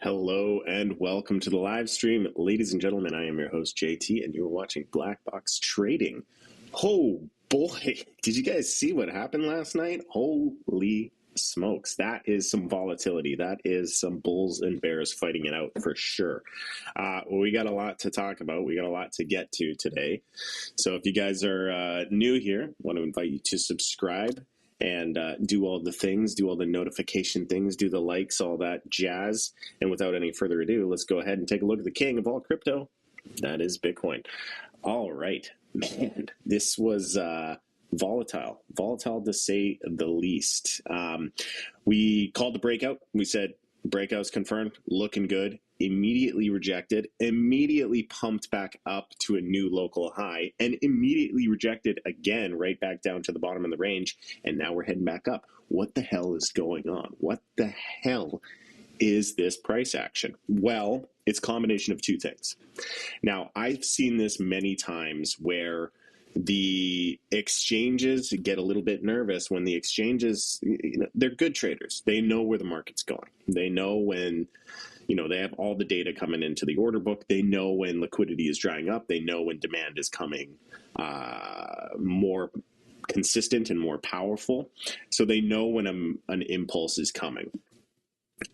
Hello and welcome to the live stream. Ladies and gentlemen, I am your host JT and you're watching Black Box Trading. Oh boy, did you guys see what happened last night? Holy smokes, that is some volatility. That is some bulls and bears fighting it out for sure. We got a lot to talk about. We got a lot to get to today. So if you guys are new here, I want to invite you to subscribe and do all the things, do all the notification things, do the likes, all that jazz. And without any further ado, let's go ahead and take a look at the king of all crypto. That is Bitcoin. All right, man, this was volatile to say the least. We called the breakout. We said breakout's confirmed, looking good. Immediately rejected, immediately pumped back up to a new local high, and immediately rejected again right back down to the bottom of the range, and now we're heading back up. What the hell is going on? What the hell is this price action? Well, it's a combination of two things. Now, I've seen this many times where the exchanges get a little bit nervous when the exchanges, they're good traders. They know where the market's going. They know when they have all the data coming into the order book. They know when liquidity is drying up. They know when demand is coming more consistent and more powerful. So they know when an impulse is coming.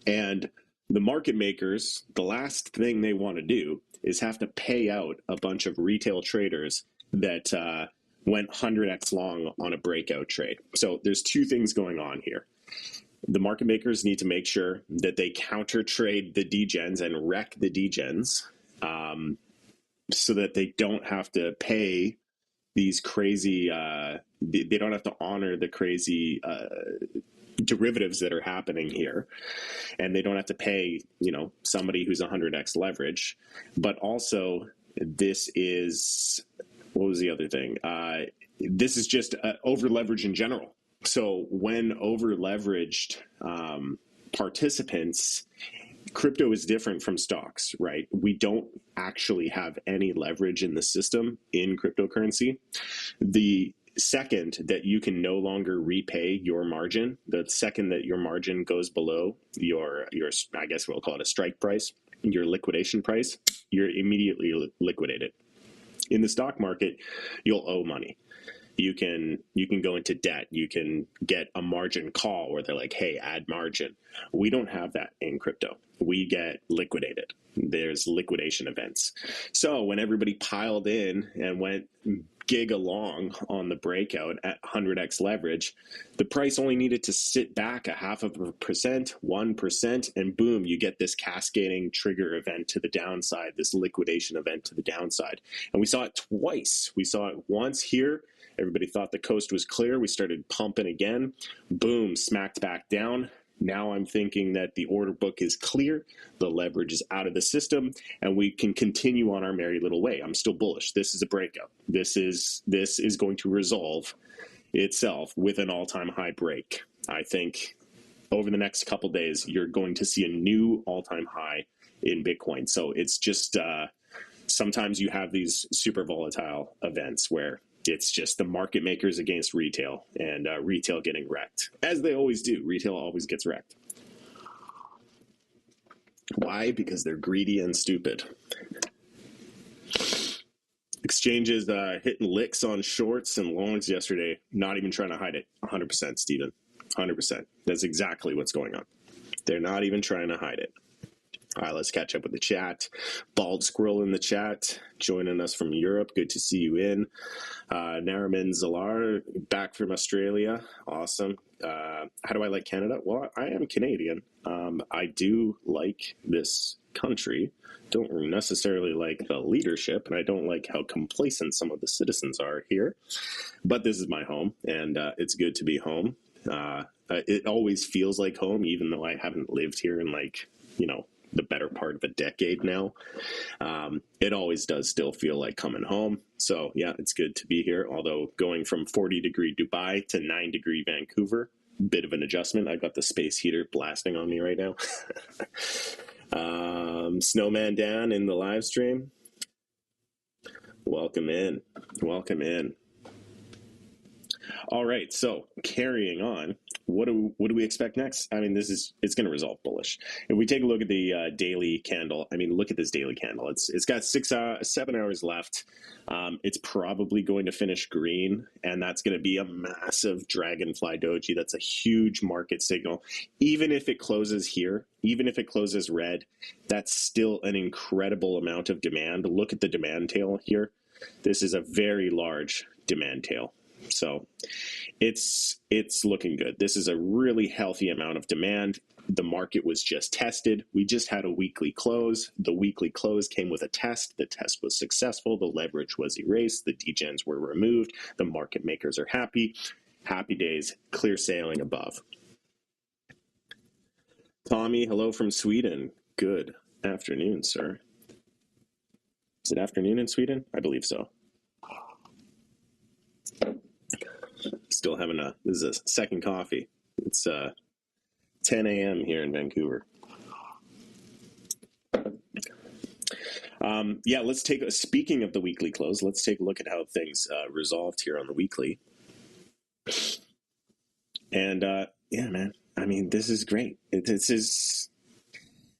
And the market makers, the last thing they want to do is have to pay out a bunch of retail traders that went 100x long on a breakout trade. So there's two things going on here. The market makers need to make sure that they counter trade the degens and wreck the degens so that they don't have to pay these crazy, they don't have to honor the crazy derivatives that are happening here. And they don't have to pay, somebody who's 100x leverage. But also, this is, what was the other thing? This is just over leverage in general. So when over leveraged participants, crypto is different from stocks, right? We don't actually have any leverage in the system in cryptocurrency. The second that you can no longer repay your margin, the second that your margin goes below your I guess we'll call it a strike price, your liquidation price, you're immediately liquidated. In the stock market, you'll owe money. You can go into debt. You can get a margin call where they're like, hey, add margin. We don't have that in crypto. We get liquidated. There's liquidation events. So when everybody piled in and went gig along on the breakout at 100x leverage, the price only needed to sit back 0.5%, 1%, and boom, you get this cascading trigger event to the downside, this liquidation event to the downside. And we saw it twice. We saw it once here. Everybody thought the coast was clear. We started pumping again. Boom, smacked back down. Now I'm thinking that the order book is clear, the leverage is out of the system, and we can continue on our merry little way. I'm still bullish. This is a breakout. This is going to resolve itself with an all-time high break. I think over the next couple days, you're going to see a new all-time high in Bitcoin. So it's just sometimes you have these super volatile events where it's just the market makers against retail, and retail getting wrecked. As they always do. Retail always gets wrecked. Why? Because they're greedy and stupid. Exchanges hitting licks on shorts and longs yesterday, not even trying to hide it. 100%, Steven. 100%. That's exactly what's going on. They're not even trying to hide it. All right, let's catch up with the chat. Bald Squirrel in the chat, joining us from Europe. Good to see you in. Nariman Zalar, back from Australia. Awesome. How do I like Canada? Well, I am Canadian. I do like this country. Don't necessarily like the leadership, and I don't like how complacent some of the citizens are here. But this is my home, and it's good to be home. It always feels like home, even though I haven't lived here in the better part of a decade now. It always does still feel like coming home. So yeah, it's good to be here. Although going from 40-degree Dubai to 9-degree Vancouver, bit of an adjustment. I got the space heater blasting on me right now. Snowman Dan in the live stream. Welcome in. Welcome in. All right, so carrying on, what do we expect next? I mean, it's going to resolve bullish. If we take a look at the daily candle, I mean, look at this daily candle. It's got 7 hours left. It's probably going to finish green, and that's going to be a massive dragonfly doji. That's a huge market signal. Even if it closes here, even if it closes red, that's still an incredible amount of demand. Look at the demand tail here. This is a very large demand tail. So it's looking good. This is a really healthy amount of demand. The market was just tested. We just had a weekly close. The weekly close came with a test. The test was successful. The leverage was erased. The degens were removed. The market makers are happy. Happy days. Clear sailing above. Tommy, hello from Sweden. Good afternoon, sir. Is it afternoon in Sweden? I believe so. Still having this is a second coffee. It's 10 a.m. here in Vancouver. Yeah, speaking of the weekly close, let's take a look at how things resolved here on the weekly. And yeah, man, I mean, this is great. This is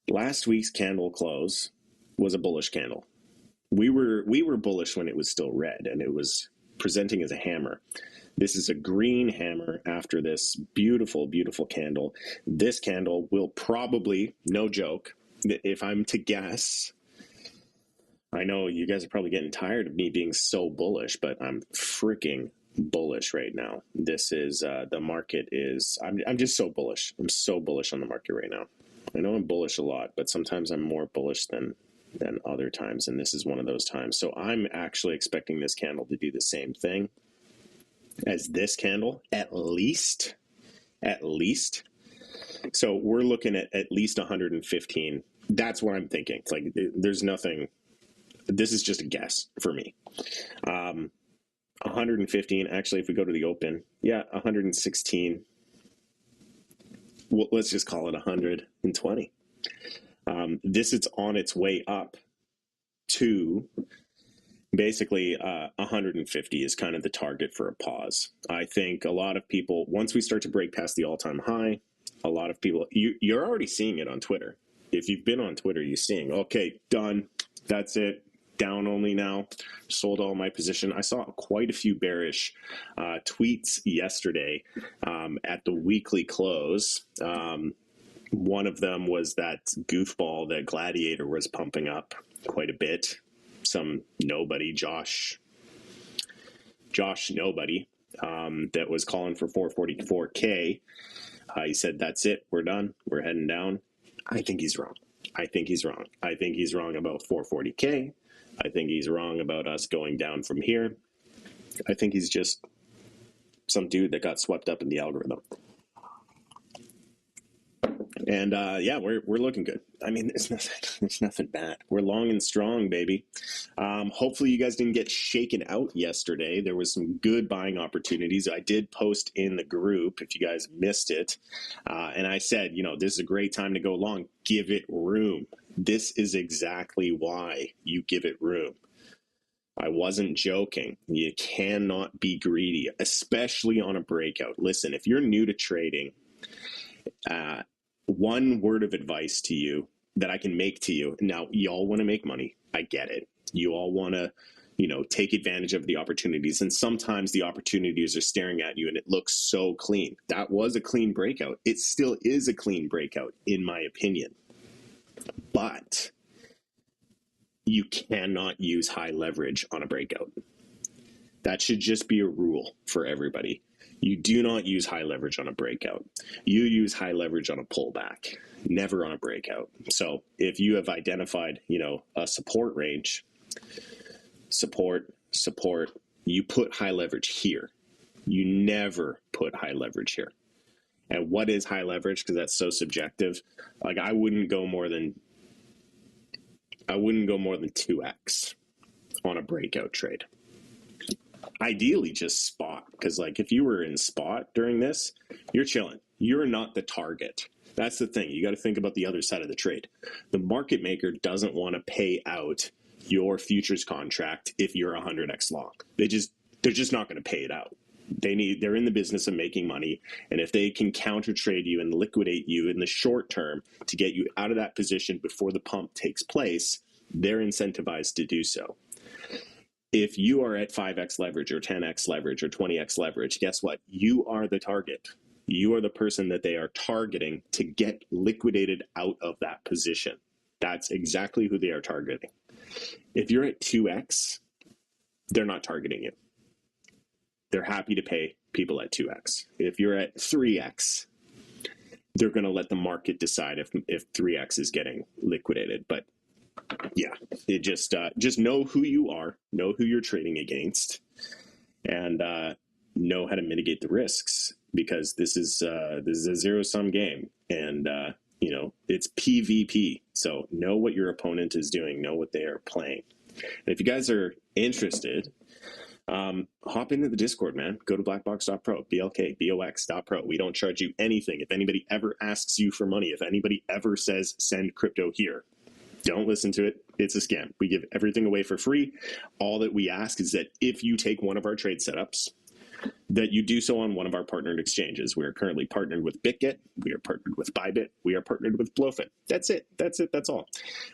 last week's candle close was a bullish candle. We were bullish when it was still red and it was presenting as a hammer. This is a green hammer after this beautiful, beautiful candle. This candle will probably, no joke, if I'm to guess, I know you guys are probably getting tired of me being so bullish, but I'm freaking bullish right now. This is, the market is, I'm just so bullish. I'm so bullish on the market right now. I know I'm bullish a lot, but sometimes I'm more bullish than other times, and this is one of those times. So I'm actually expecting this candle to do the same thing as this candle, at least. So we're looking at least 115. That's what I'm thinking. It's like there's nothing. This is just a guess for me. 115. Actually, if we go to the open, yeah, 116. Well, let's just call it 120. This is on its way up to basically 150 is kind of the target for a pause. I think a lot of people, once we start to break past the all-time high, a lot of people, you're already seeing it on Twitter. If you've been on Twitter, you're seeing, okay, done, that's it, down only now, sold all my position. I saw quite a few bearish tweets yesterday at the weekly close. One of them was that goofball that Gladiator was pumping up quite a bit. Some nobody, Josh nobody, that was calling for 444K. He said, that's it, we're done, we're heading down. I think he's wrong. I think he's wrong about 440K. I think he's wrong about us going down from here. I think he's just some dude that got swept up in the algorithm. And yeah, we're looking good. I mean, there's nothing bad. We're long and strong, baby. Hopefully you guys didn't get shaken out yesterday. There was some good buying opportunities. I did post in the group if you guys missed it. And I said, this is a great time to go long. Give it room. This is exactly why you give it room. I wasn't joking. You cannot be greedy, especially on a breakout. Listen, if you're new to trading, one word of advice to you that I can make to you. Now, you all want to make money. I get it. You all want to, take advantage of the opportunities. And sometimes the opportunities are staring at you and it looks so clean. That was a clean breakout. It still is a clean breakout, in my opinion. But you cannot use high leverage on a breakout. That should just be a rule for everybody. You do not use high leverage on a breakout. You use high leverage on a pullback, never on a breakout. So if you have identified, a support range, support, you put high leverage here. You never put high leverage here. And what is high leverage? Because that's so subjective. Like I wouldn't go more than 2x on a breakout trade. Ideally just spot, because like if you were in spot during this, you're chilling. You're not the target. That's the thing. You got to think about the other side of the trade. The market maker doesn't want to pay out your futures contract if you're 100x long. They're just not going to pay it out. They're in the business of making money. And if they can counter trade you and liquidate you in the short term to get you out of that position before the pump takes place, they're incentivized to do so. If you are at 5x leverage or 10x leverage or 20x leverage, guess what? You are the target. You are the person that they are targeting to get liquidated out of that position. That's exactly who they are targeting. If you're at 2x, they're not targeting you. They're happy to pay people at 2x. If you're at 3x, they're going to let the market decide if 3x is getting liquidated. But yeah, it just know who you are, know who you're trading against, and know how to mitigate the risks, because this is a zero-sum game, and it's PvP. So know what your opponent is doing, know what they are playing. And if you guys are interested, hop into the Discord, man. Go to blackbox.pro, BLKBöX.pro. We don't charge you anything. If anybody ever asks you for money, if anybody ever says send crypto here, don't listen to it. It's a scam. We give everything away for free. All that we ask is that if you take one of our trade setups, that you do so on one of our partnered exchanges. We are currently partnered with BitGet. We are partnered with Bybit. We are partnered with Blowfin. That's it. That's all.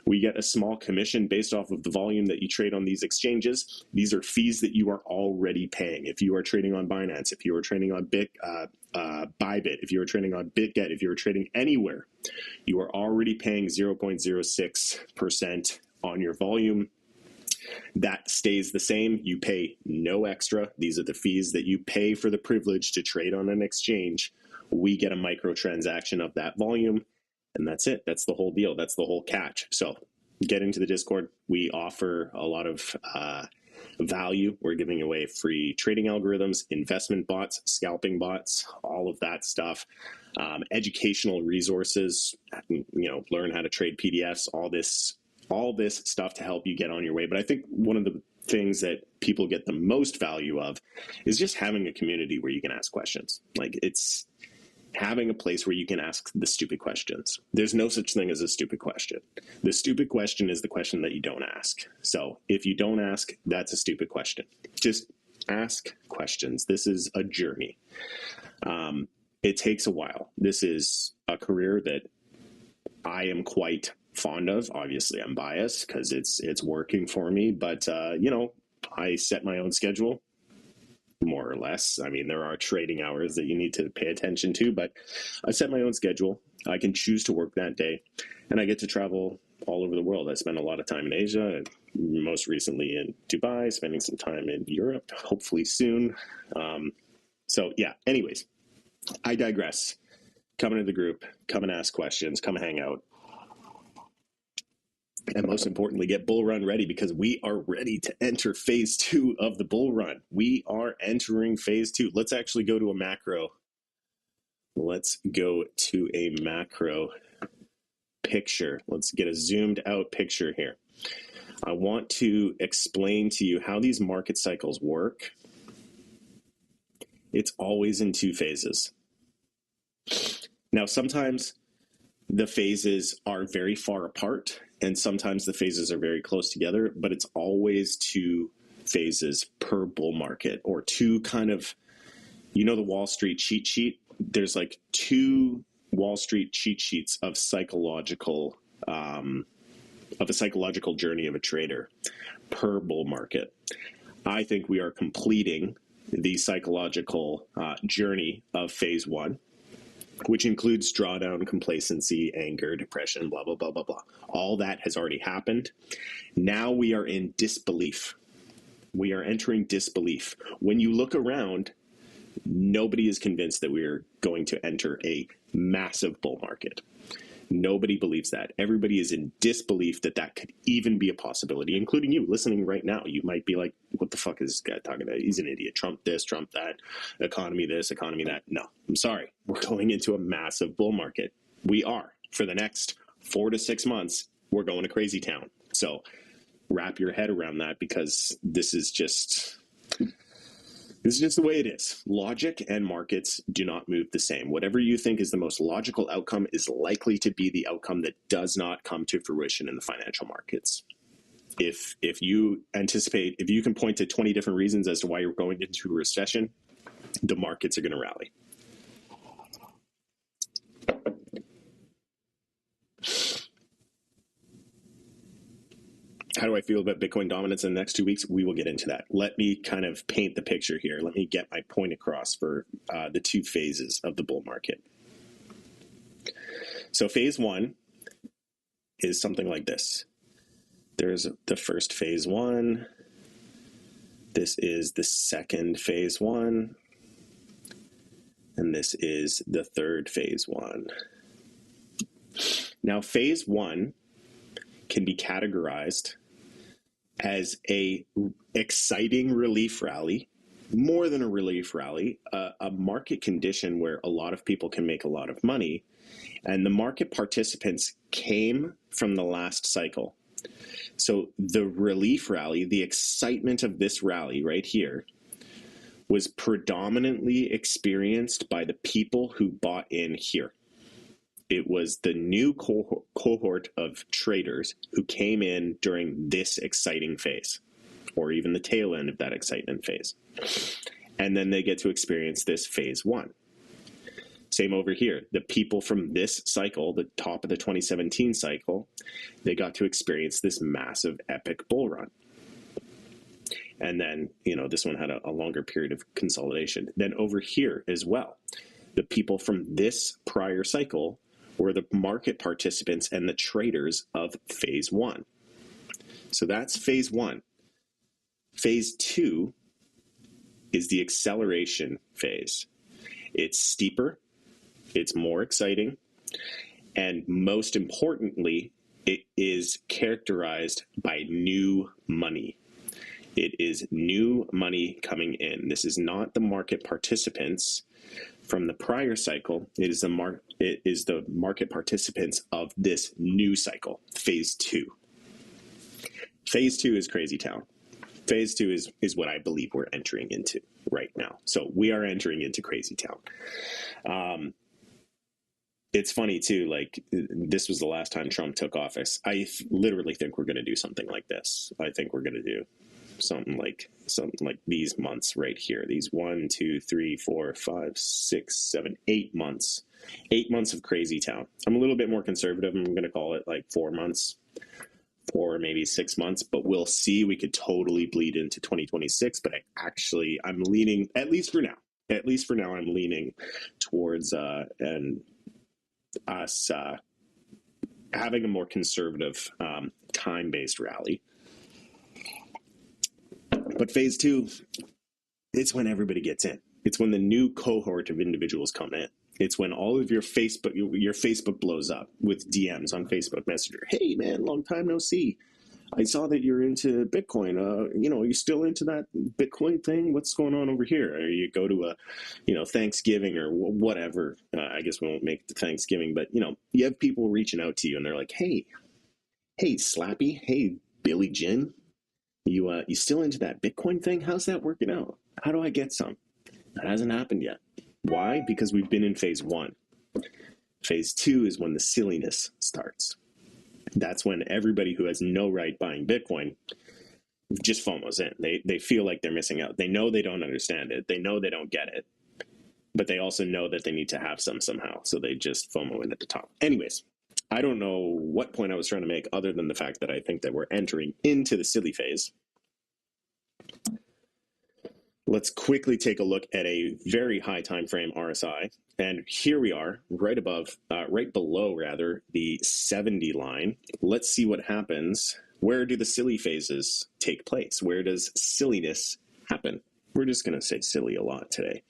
We get a small commission based off of the volume that you trade on these exchanges. These are fees that you are already paying. If you are trading on Binance, if you are trading on Bybit, if you are trading on BitGet, if you are trading anywhere, you are already paying 0.06% on your volume. That stays the same. You pay no extra. These are the fees that you pay for the privilege to trade on an exchange. We get a microtransaction of that volume, and that's it. That's the whole deal. That's the whole catch. So get into the Discord. We offer a lot of value. We're giving away free trading algorithms, investment bots, scalping bots, all of that stuff, educational resources, learn how to trade PDFs, all this stuff to help you get on your way. But I think one of the things that people get the most value of is just having a community where you can ask questions. Like, it's having a place where you can ask the stupid questions. There's no such thing as a stupid question. The stupid question is the question that you don't ask. So if you don't ask, that's a stupid question. Just ask questions. This is a journey. It takes a while. This is a career that I am quite fond of. Obviously, I'm biased because it's working for me, but I set my own schedule, more or less. I mean, there are trading hours that you need to pay attention to, but I set my own schedule. I can choose to work that day, and I get to travel all over the world. I spend a lot of time in Asia, most recently in Dubai, spending some time in Europe, hopefully soon. So yeah, anyways, I digress. Come into the group, come and ask questions, come hang out. And most importantly, get bull run ready, because we are ready to enter phase 2 of the bull run. We are entering phase 2. Let's actually go to a macro. Let's go to a macro picture. Let's get a zoomed out picture here. I want to explain to you how these market cycles work. It's always in 2 phases. Now, sometimes the phases are very far apart, and sometimes the phases are very close together, but it's always 2 phases per bull market, or 2 kind of, the Wall Street cheat sheet. There's like 2 Wall Street cheat sheets of a psychological journey of a trader per bull market. I think we are completing the psychological journey of phase 1, which includes drawdown, complacency, anger, depression, blah, blah, blah, blah, blah. All that has already happened. Now we are in disbelief. We are entering disbelief. When you look around, nobody is convinced that we are going to enter a massive bull market. Nobody believes that. Everybody is in disbelief that that could even be a possibility, including you listening right now. You might be like, what the fuck is this guy talking about? He's an idiot. Trump this, Trump that, economy this, economy that. No, I'm sorry. We're going into a massive bull market. We are. For the next 4 to 6 months, we're going to crazy town. So wrap your head around that, because this is just the way it is. Logic and markets do not move the same. Whatever you think is the most logical outcome is likely to be the outcome that does not come to fruition in the financial markets. If you anticipate, if you can point to 20 different reasons as to why you're going into a recession, the markets are going to rally. How do I feel about Bitcoin dominance in the next 2 weeks? We will get into that. Let me kind of paint the picture here. Let me get my point across for the two phases of the bull market. So phase one is something like this. There's the first phase one. This is the second phase one. And this is the third phase one. Now, phase one can be categorized as a exciting relief rally, more than a relief rally, a market condition where a lot of people can make a lot of money. And the market participants came from the last cycle. So the relief rally, the excitement of this rally right here, was predominantly experienced by the people who bought in here. It was the new cohort of traders who came in during this exciting phase, or even the tail end of that excitement phase. And then they get to experience this phase one. Same over here. The people from this cycle, the top of the 2017 cycle, they got to experience this massive epic bull run. And then, this one had a longer period of consolidation. Then over here as well, the people from this prior cycle were the market participants and the traders of phase one. So that's phase one. Phase two is the acceleration phase. It's steeper, it's more exciting, and most importantly, it is characterized by new money. It is new money coming in. This is not the market participants from the prior cycle. It is the market participants of this new cycle, phase two. Phase two is crazy town. Phase two is what I believe we're entering into right now. So we are entering into crazy town. It's funny too, like this was the last time Trump took office. I literally think we're going to do something like this. I think we're going to do something like these months right here. These 1, 2, 3, 4, 5, 6, 7, 8 months. 8 months of crazy town. I'm a little bit more conservative. I'm going to call it like 4 months, or maybe 6 months, but we'll see. We could totally bleed into 2026, but I'm leaning, at least for now, I'm leaning towards us having a more conservative time-based rally. But phase two, it's when everybody gets in. It's when the new cohort of individuals come in. It's when all of your Facebook blows up with DMs on Facebook Messenger. Hey man, long time no see. I saw that you're into Bitcoin. Are you still into that Bitcoin thing? What's going on over here? Or you go to a, Thanksgiving or whatever. I guess we won't make it to Thanksgiving, but you have people reaching out to you and they're like, hey Slappy, hey Billy Jin, you still into that Bitcoin thing? How's that working out? How do I get some? That hasn't happened yet. Why? Because we've been in phase one. Phase two is when the silliness starts. That's when everybody who has no right buying Bitcoin just FOMOs in. They feel like they're missing out. They know they don't understand it. They know they don't get it. But they also know that they need to have some somehow. So they just FOMO in at the top. Anyways, I don't know what point I was trying to make other than the fact that I think that we're entering into the silly phase. Let's quickly take a look at a very high time frame RSI. And here we are, right below the 70 line. Let's see what happens. Where do the silly phases take place? Where does silliness happen? We're just going to say silly a lot today.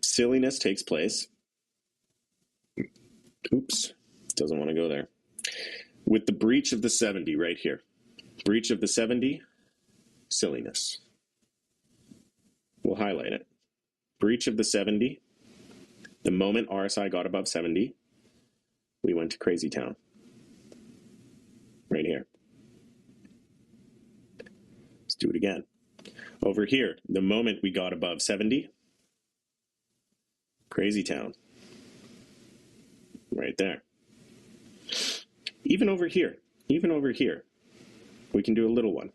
Silliness takes place. Oops, doesn't want to go there. With the breach of the 70 right here. Breach of the 70, silliness. We'll highlight it. Breach of the 70. The moment RSI got above 70, we went to crazy town. Right here. Let's do it again. Over here, the moment we got above 70, crazy town. Right there. Even over here, we can do a little one.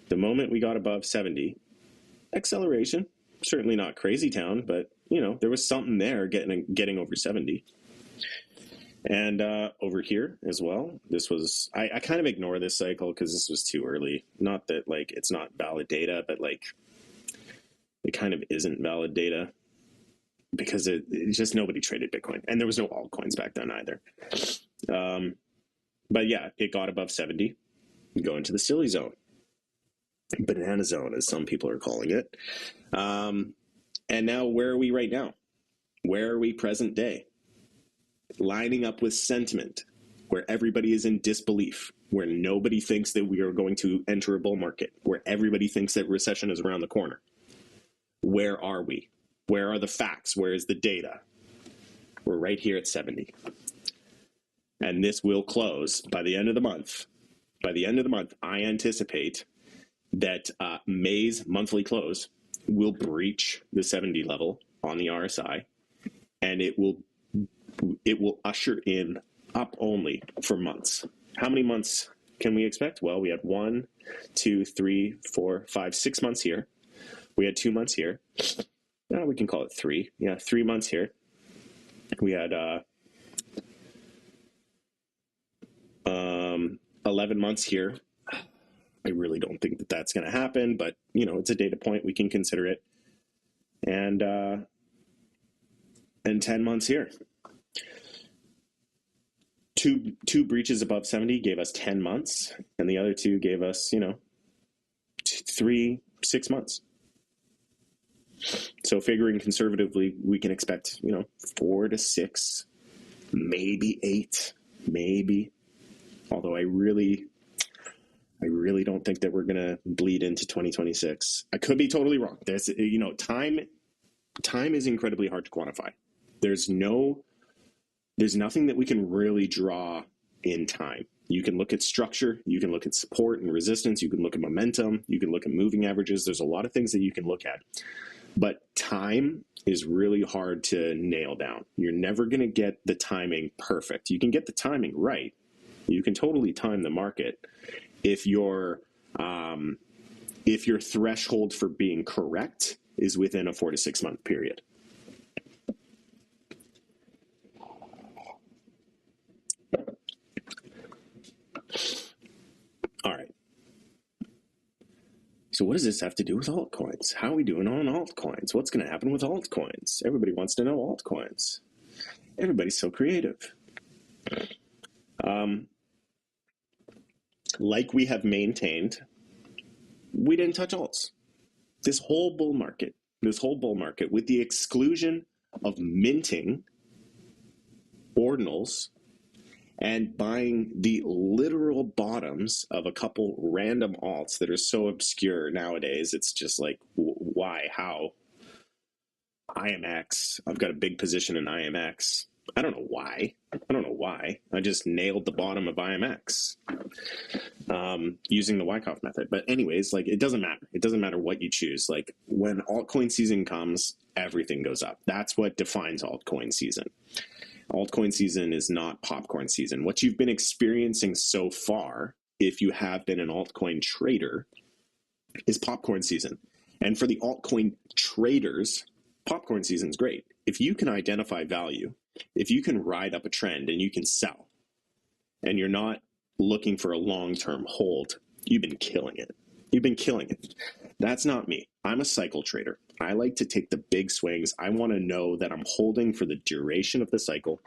The moment we got above 70, acceleration. Certainly not crazy town, but there was something there getting over 70. And over here as well, this was, I kind of ignore this cycle because this was too early. Not that like it's not valid data, but like it kind of isn't valid data because it just nobody traded Bitcoin, and there was no altcoins back then either. But yeah, it got above 70. You go into the silly zone, banana zone, as some people are calling it. And now where are we right now? Where are we present day? Lining up with sentiment, where everybody is in disbelief, where nobody thinks that we are going to enter a bull market, where everybody thinks that recession is around the corner. Where are we? Where are the facts? Where is the data? We're right here at 70. And this will close by the end of the month. By the end of the month, I anticipate that May's monthly close will breach the 70 level on the RSI, and it will usher in up only for months. How many months can we expect? Well, we had 1, 2, 3, 4, 5, 6 months here. We had 2 months here. We can call it 3. Yeah, 3 months here. We had 11 months here. I really don't think that that's going to happen, but it's a data point. We can consider it. And 10 months here. Two breaches above 70 gave us 10 months, and the other two gave us 6 months. So figuring conservatively, we can expect 4 to 6, maybe 8, maybe. Although I really don't think that we're going to bleed into 2026. I could be totally wrong. There's time is incredibly hard to quantify. There's nothing that we can really draw in time. You can look at structure, you can look at support and resistance, you can look at momentum, you can look at moving averages. There's a lot of things that you can look at. But time is really hard to nail down. You're never going to get the timing perfect. You can get the timing right. You can totally time the market if your threshold for being correct is within a 4 to 6 month period. All right. So what does this have to do with altcoins? How are we doing on altcoins? What's going to happen with altcoins? Everybody wants to know altcoins. Everybody's so creative. Like we have maintained, we didn't touch alts. This whole bull market, with the exclusion of minting ordinals and buying the literal bottoms of a couple random alts that are so obscure nowadays. It's just like, why? How? IMX. I've got a big position in IMX. I don't know why. I just nailed the bottom of IMX using the Wyckoff method. But anyways, like, it doesn't matter. It doesn't matter what you choose. Like, when altcoin season comes, everything goes up. That's what defines altcoin season. Altcoin season is not popcorn season. What you've been experiencing so far, if you have been an altcoin trader, is popcorn season. And for the altcoin traders, popcorn season is great. If you can identify value, if you can ride up a trend and you can sell, and you're not looking for a long-term hold, you've been killing it. That's not me. I'm a cycle trader. I like to take the big swings. I want to know that I'm holding for the duration of the cycle.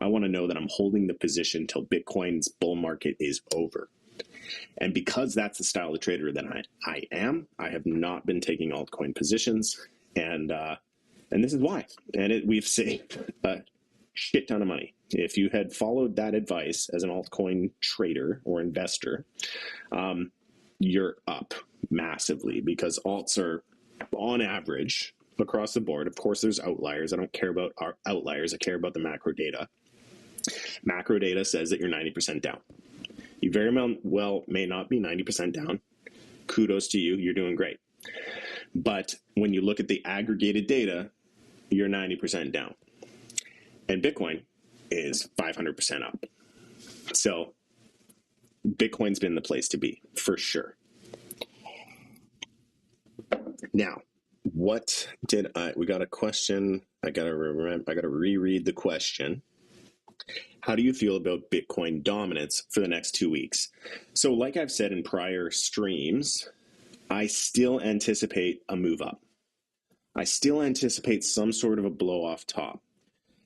I want to know that I'm holding the position till Bitcoin's bull market is over. And because that's the style of trader that I am, I have not been taking altcoin positions, and this is why. And we've saved a shit ton of money. If you had followed that advice as an altcoin trader or investor, you're up massively, because alts are, on average, across the board. Of course, there's outliers. I don't care about our outliers. I care about the macro data. Macro data says that you're 90% down. You very well may not be 90% down. Kudos to you. You're doing great. But when you look at the aggregated data, you're 90% down. And Bitcoin is 500% up. So Bitcoin's been the place to be, for sure. Now, what did we got a question. I gotta reread the question. How do you feel about Bitcoin dominance for the next 2 weeks? So like I've said in prior streams, I still anticipate a move up. I still anticipate some sort of a blow off top.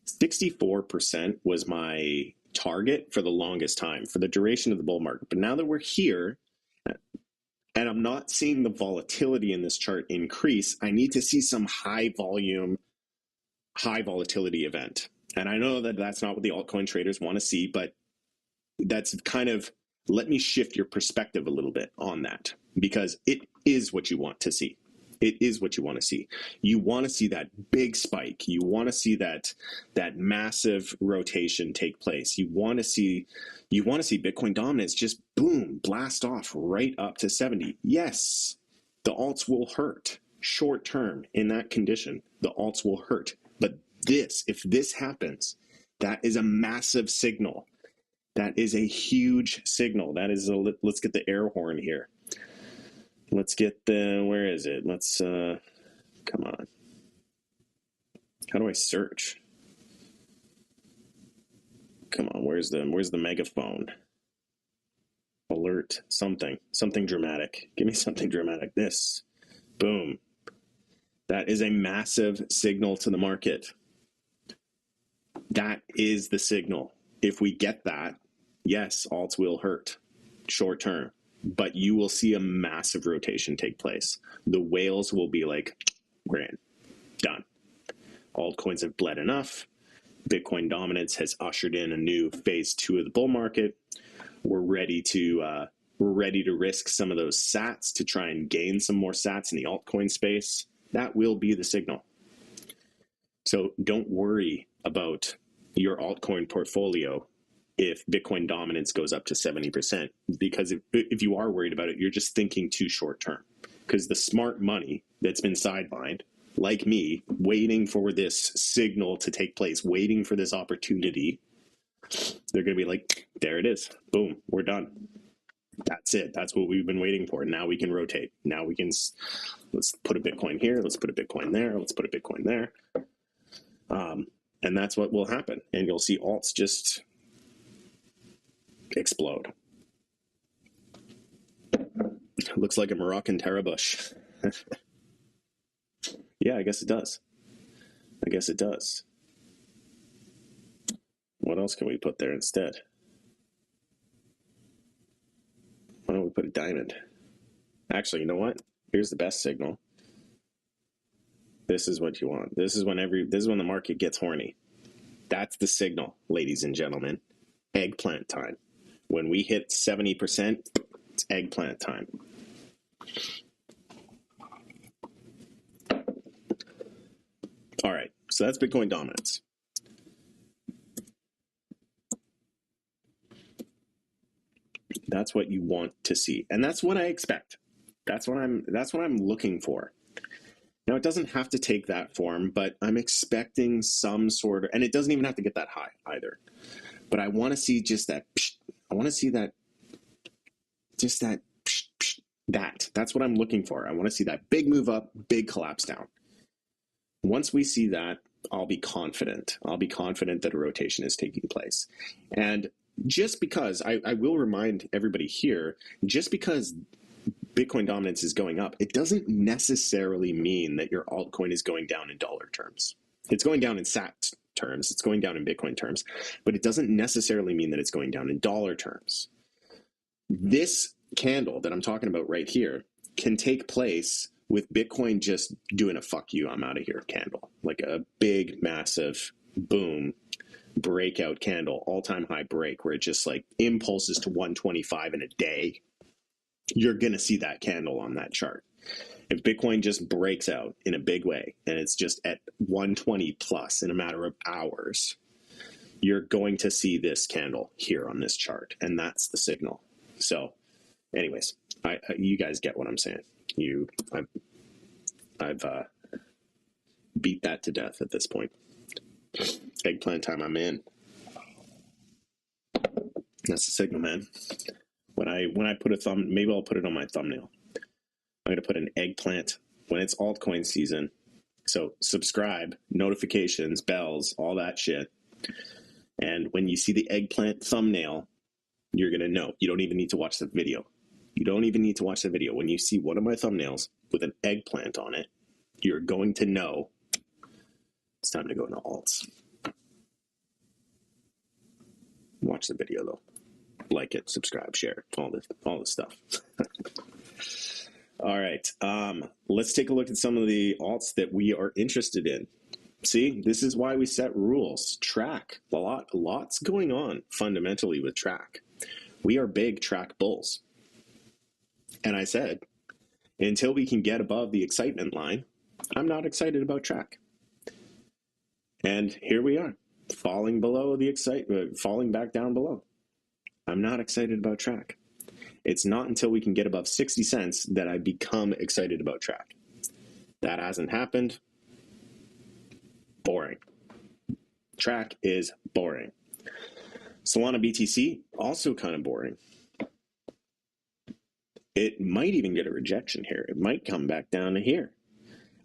64% was my target for the longest time, for the duration of the bull market. But now that we're here, and I'm not seeing the volatility in this chart increase, I need to see some high volume, high volatility event. And I know that that's not what the altcoin traders want to see, but that's kind of, let me shift your perspective a little bit on that, because it is what you want to see. It is what you want to see. You want to see that big spike. You want to see that massive rotation take place. You want to see Bitcoin dominance just boom, blast off right up to 70. Yes, the alts will hurt short term in that condition. The alts will hurt. But if this happens, that is a massive signal. That is a huge signal. That is let's get the air horn here. Let's get where is it? Let's, come on. How do I search? Come on, where's the megaphone? Alert, something dramatic. Give me something dramatic. This, boom. That is a massive signal to the market. That is the signal. If we get that, yes, alts will hurt short term. But you will see a massive rotation take place. The whales will be like, we're in, done. Altcoins have bled enough. Bitcoin dominance has ushered in a new phase 2 of the bull market. We're ready to risk some of those sats to try and gain some more sats in the altcoin space. That will be the signal. So don't worry about your altcoin portfolio if Bitcoin dominance goes up to 70%, because if you are worried about it, you're just thinking too short term. Because the smart money that's been sidelined, like me, waiting for this signal to take place, waiting for this opportunity, they're going to be like, there it is. Boom, we're done. That's it. That's what we've been waiting for. Now we can rotate. Now we can, let's put a Bitcoin here. Let's put a Bitcoin there. Let's put a Bitcoin there. And that's what will happen. And you'll see alts just explode. Looks like a Moroccan tara bush. Yeah, I guess it does. I guess it does. What else can we put there instead? Why don't we put a diamond? Actually, you know what? Here's the best signal. This is what you want. This is when the market gets horny. That's the signal, ladies and gentlemen. Eggplant time. When we hit 70%, it's eggplant time. All right, so that's Bitcoin dominance. That's what you want to see, and that's what I expect. That's what I'm looking for. Now, it doesn't have to take that form, but I'm expecting some sort of, and it doesn't even have to get that high either. But I want to see just that. I want to see that. Just that. That's what I'm looking for. I want to see that big move up, big collapse down. Once we see that, I'll be confident. I'll be confident that a rotation is taking place. And just because, I will remind everybody here, just because Bitcoin dominance is going up, it doesn't necessarily mean that your altcoin is going down in dollar terms. It's going down in sat terms. It's going down in Bitcoin terms, but it doesn't necessarily mean that it's going down in dollar terms. This candle that I'm talking about right here can take place with Bitcoin just doing a fuck you, I'm out of here candle, like a big, massive boom breakout candle, all-time high break where it just like impulses to 125 in a day. You're going to see that candle on that chart. If Bitcoin just breaks out in a big way and it's just at 120 plus in a matter of hours, you're going to see this candle here on this chart, and that's the signal. So anyways, you guys get what I'm saying. I've beat that to death at this point. Eggplant time, I'm in. That's the signal, man. When I put maybe I'll put it on my thumbnail. I'm going to put an eggplant when it's altcoin season. So subscribe, notifications, bells, all that shit. And when you see the eggplant thumbnail, you're going to know. You don't even need to watch the video. You don't even need to watch the video. When you see one of my thumbnails with an eggplant on it, you're going to know it's time to go into alts. Watch the video though. Like it, subscribe, share, all this stuff. All right. Let's take a look at some of the alts that we are interested in. See, this is why we set rules. Track. Lots going on fundamentally with track. We are big track bulls. And I said, until we can get above the excitement line, I'm not excited about track. And here we are, falling below the excitement, falling back down below. I'm not excited about track. It's not until we can get above 60 cents that I become excited about track. That hasn't happened. Boring. Track is boring. Solana BTC, also kind of boring. It might even get a rejection here. It might come back down to here.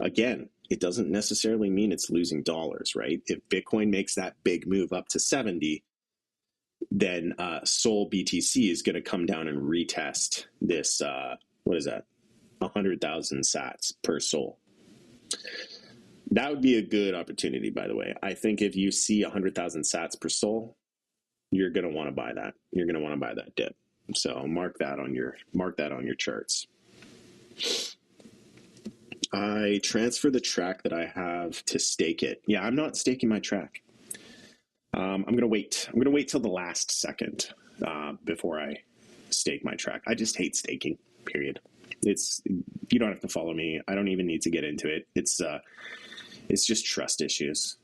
Again, it doesn't necessarily mean it's losing dollars, right? If Bitcoin makes that big move up to 70, then Sol BTC is going to come down and retest this, what is that, 100,000 sats per Sol. That would be a good opportunity, by the way. I think if you see 100,000 sats per Sol, you're going to want to buy that. You're going to want to buy that dip. So mark that on your charts. I transfer the track that I have to stake it. Yeah, I'm not staking my track. I'm going to wait. I'm going to wait till the last second before I stake my track. I just hate staking, period. You don't have to follow me. I don't even need to get into it. It's just trust issues.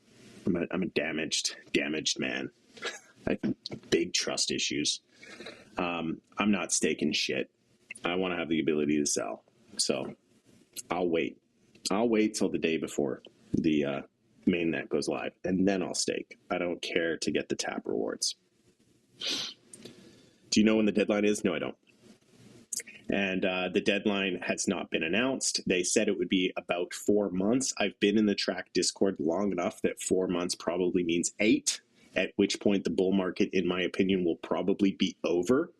I'm a damaged man. I have big trust issues. I'm not staking shit. I want to have the ability to sell. So I'll wait. I'll wait till the day before the mainnet goes live, and then I'll stake. I don't care to get the tap rewards. Do you know when the deadline is? No, I don't. And the deadline has not been announced. They said it would be about 4 months. I've been in the track Discord long enough that 4 months probably means 8, at which point the bull market, in my opinion, will probably be over,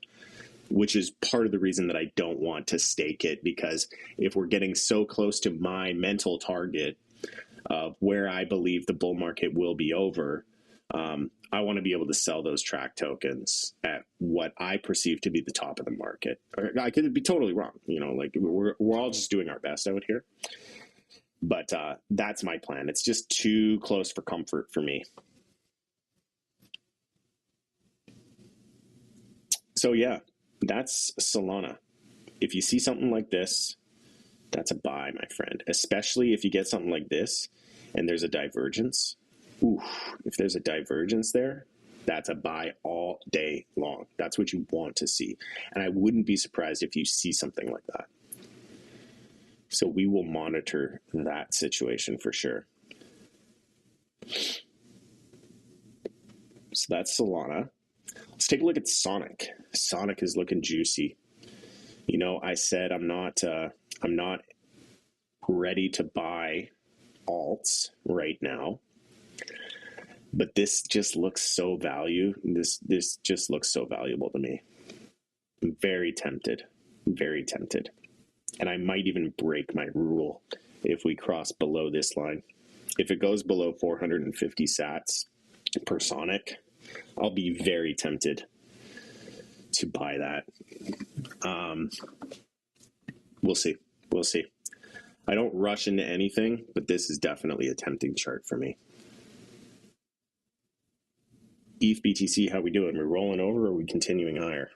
which is part of the reason that I don't want to stake it, because if we're getting so close to my mental target of where I believe the bull market will be over, I want to be able to sell those track tokens at what I perceive to be the top of the market. I could be totally wrong. Like we're all just doing our best out here. But that's my plan. It's just too close for comfort for me. So yeah, that's Solana. If you see something like this, that's a buy, my friend. Especially if you get something like this and there's a divergence. Ooh, if there's a divergence there, that's a buy all day long. That's what you want to see. And I wouldn't be surprised if you see something like that. So we will monitor that situation for sure. So that's Solana. Let's take a look at Sonic. Sonic is looking juicy. I said I'm not ready to buy alts right now, but this just looks so This just looks so valuable to me. I'm very tempted, and I might even break my rule if we cross below this line. If it goes below 450 sats per Sonic, I'll be very tempted to buy that. We'll see. I don't rush into anything, but this is definitely a tempting chart for me. ETH BTC, how we doing? We're rolling over, or are we continuing higher?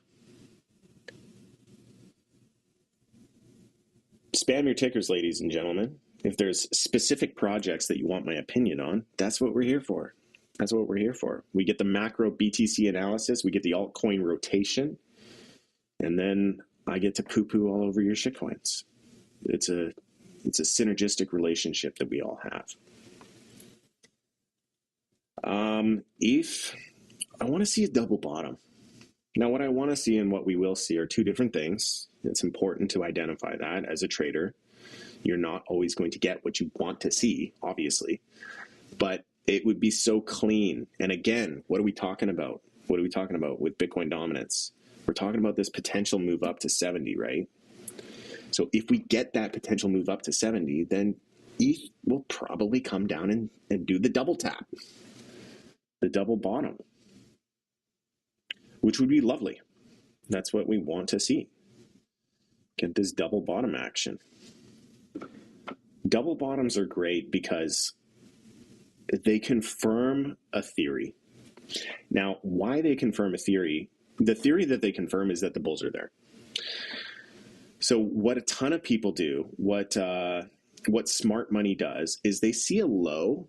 Spam your tickers, ladies and gentlemen. If there's specific projects that you want my opinion on, that's what we're here for. We get the macro BTC analysis, we get the altcoin rotation, and then I get to poo-poo all over your shitcoins. It's a synergistic relationship that we all have. ETH, I want to see a double bottom. Now, what I want to see and what we will see are two different things. It's important to identify that as a trader. You're not always going to get what you want to see, obviously, but it would be so clean. And again, what are we talking about? What are we talking about with Bitcoin dominance? We're talking about this potential move up to 70, right? So if we get that potential move up to 70, then ETH will probably come down and do the double tap, the double bottom, which would be lovely. That's what we want to see. Get this double bottom action. Double bottoms are great because they confirm a theory. Now, why they confirm a theory, the theory that they confirm is that the bulls are there. So what a ton of people do, what smart money does, is they see a low,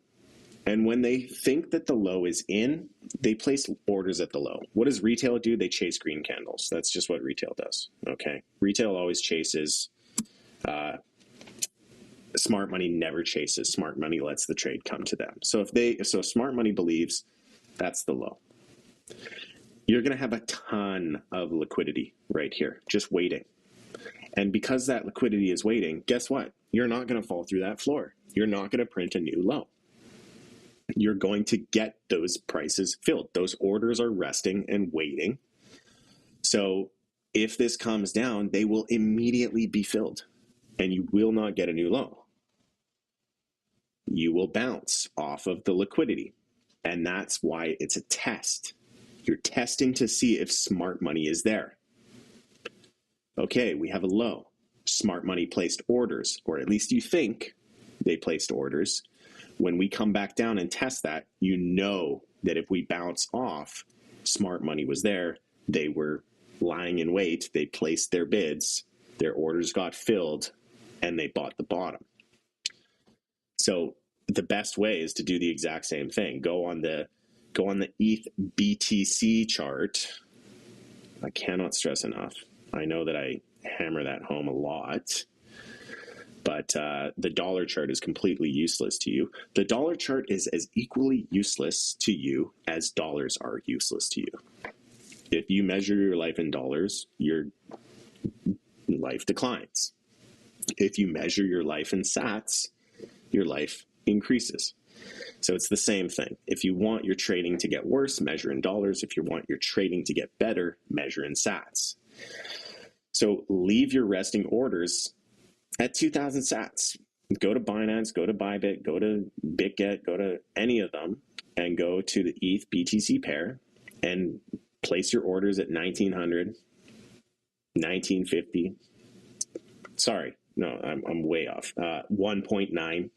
and when they think that the low is in, they place orders at the low. What does retail do? They chase green candles. That's just what retail does, okay? Retail always chases. Smart money never chases. Smart money lets the trade come to them. So if smart money believes that's the low, you're going to have a ton of liquidity right here, just waiting. And because that liquidity is waiting, guess what? You're not going to fall through that floor. You're not going to print a new low. You're going to get those prices filled. Those orders are resting and waiting. So if this comes down, they will immediately be filled, and you will not get a new low. You will bounce off of the liquidity. And that's why it's a test. You're testing to see if smart money is there. Okay, we have a low. Smart money placed orders, or at least you think they placed orders. When we come back down and test that, you know that if we bounce off, smart money was there. They were lying in wait. They placed their bids. Their orders got filled, and they bought the bottom. So the best way is to do the exact same thing. Go on the ETH BTC chart. I cannot stress enough. I know that I hammer that home a lot, but the dollar chart is completely useless to you. The dollar chart is as equally useless to you as dollars are useless to you. If you measure your life in dollars, your life declines. If you measure your life in sats, your life increases. So it's the same thing. If you want your trading to get worse, measure in dollars. If you want your trading to get better, measure in sats. So leave your resting orders at 2,000 sats. Go to Binance, go to Bybit, go to BitGet, go to any of them, and go to the ETH BTC pair and place your orders at 1,900, 1,950. Sorry, no, I'm way off. 1.9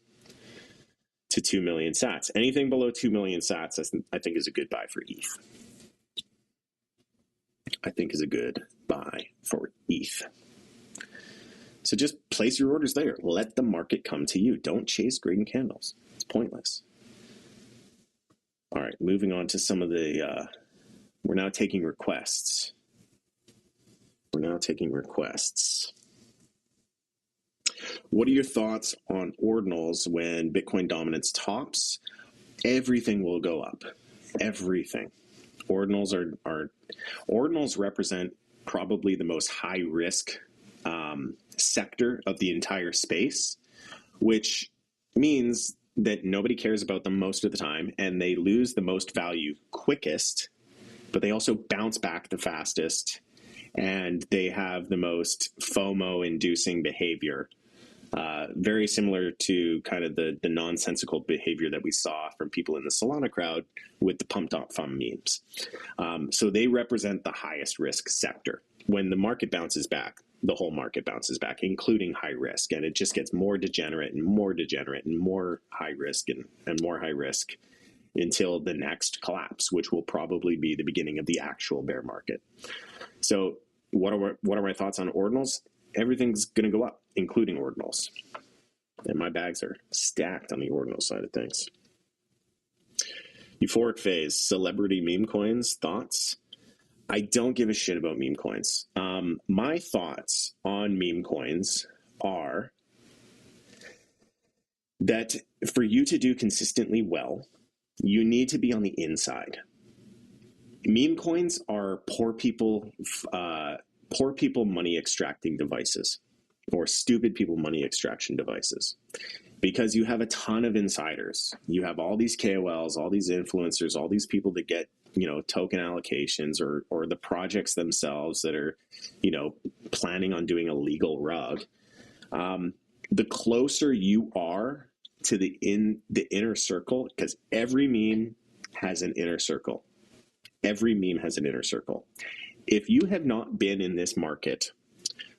to 2 million sats. Anything below 2 million sats, I think is a good buy for ETH. I think is a good buy for ETH. So just place your orders there. Let the market come to you. Don't chase green candles. It's pointless. All right, moving on to some of the, we're now taking requests. What are your thoughts on ordinals when Bitcoin dominance tops? Everything will go up. Everything. Ordinals ordinals represent probably the most high risk sector of the entire space, which means that nobody cares about them most of the time, and they lose the most value quickest, but they also bounce back the fastest, and they have the most FOMO-inducing behavior. Very similar to kind of the nonsensical behavior that we saw from people in the Solana crowd with the pump.fum memes. So they represent the highest risk sector. When the market bounces back, the whole market bounces back, including high risk, and it just gets more degenerate and more degenerate and more high risk and more high risk until the next collapse, which will probably be the beginning of the actual bear market. So what are my thoughts on ordinals? Everything's going to go up, including ordinals. And my bags are stacked on the ordinal side of things. Euphoric phase, celebrity meme coins, thoughts? I don't give a shit about meme coins. My thoughts on meme coins are that for you to do consistently well, you need to be on the inside. Meme coins are poor people money extracting devices. or stupid people money extraction devices. Because you have a ton of insiders. You have all these KOLs, all these influencers, all these people that get, token allocations or the projects themselves that are, planning on doing a legal rug. The closer you are to the inner circle, because every meme has an inner circle. Every meme has an inner circle. If you have not been in this market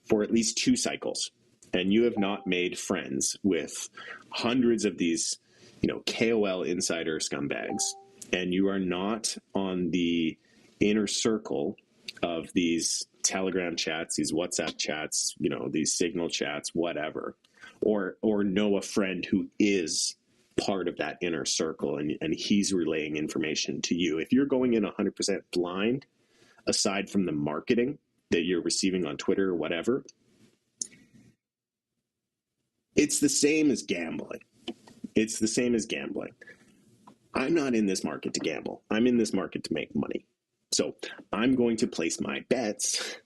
for at least 2 cycles, and you have not made friends with hundreds of these, KOL insider scumbags, and you are not on the inner circle of these Telegram chats, these WhatsApp chats, these Signal chats, whatever, or know a friend who is part of that inner circle and he's relaying information to you. If you're going in 100% blind, aside from the marketing that you're receiving on Twitter or whatever, it's the same as gambling. It's the same as gambling. I'm not in this market to gamble. I'm in this market to make money. So I'm going to place my bets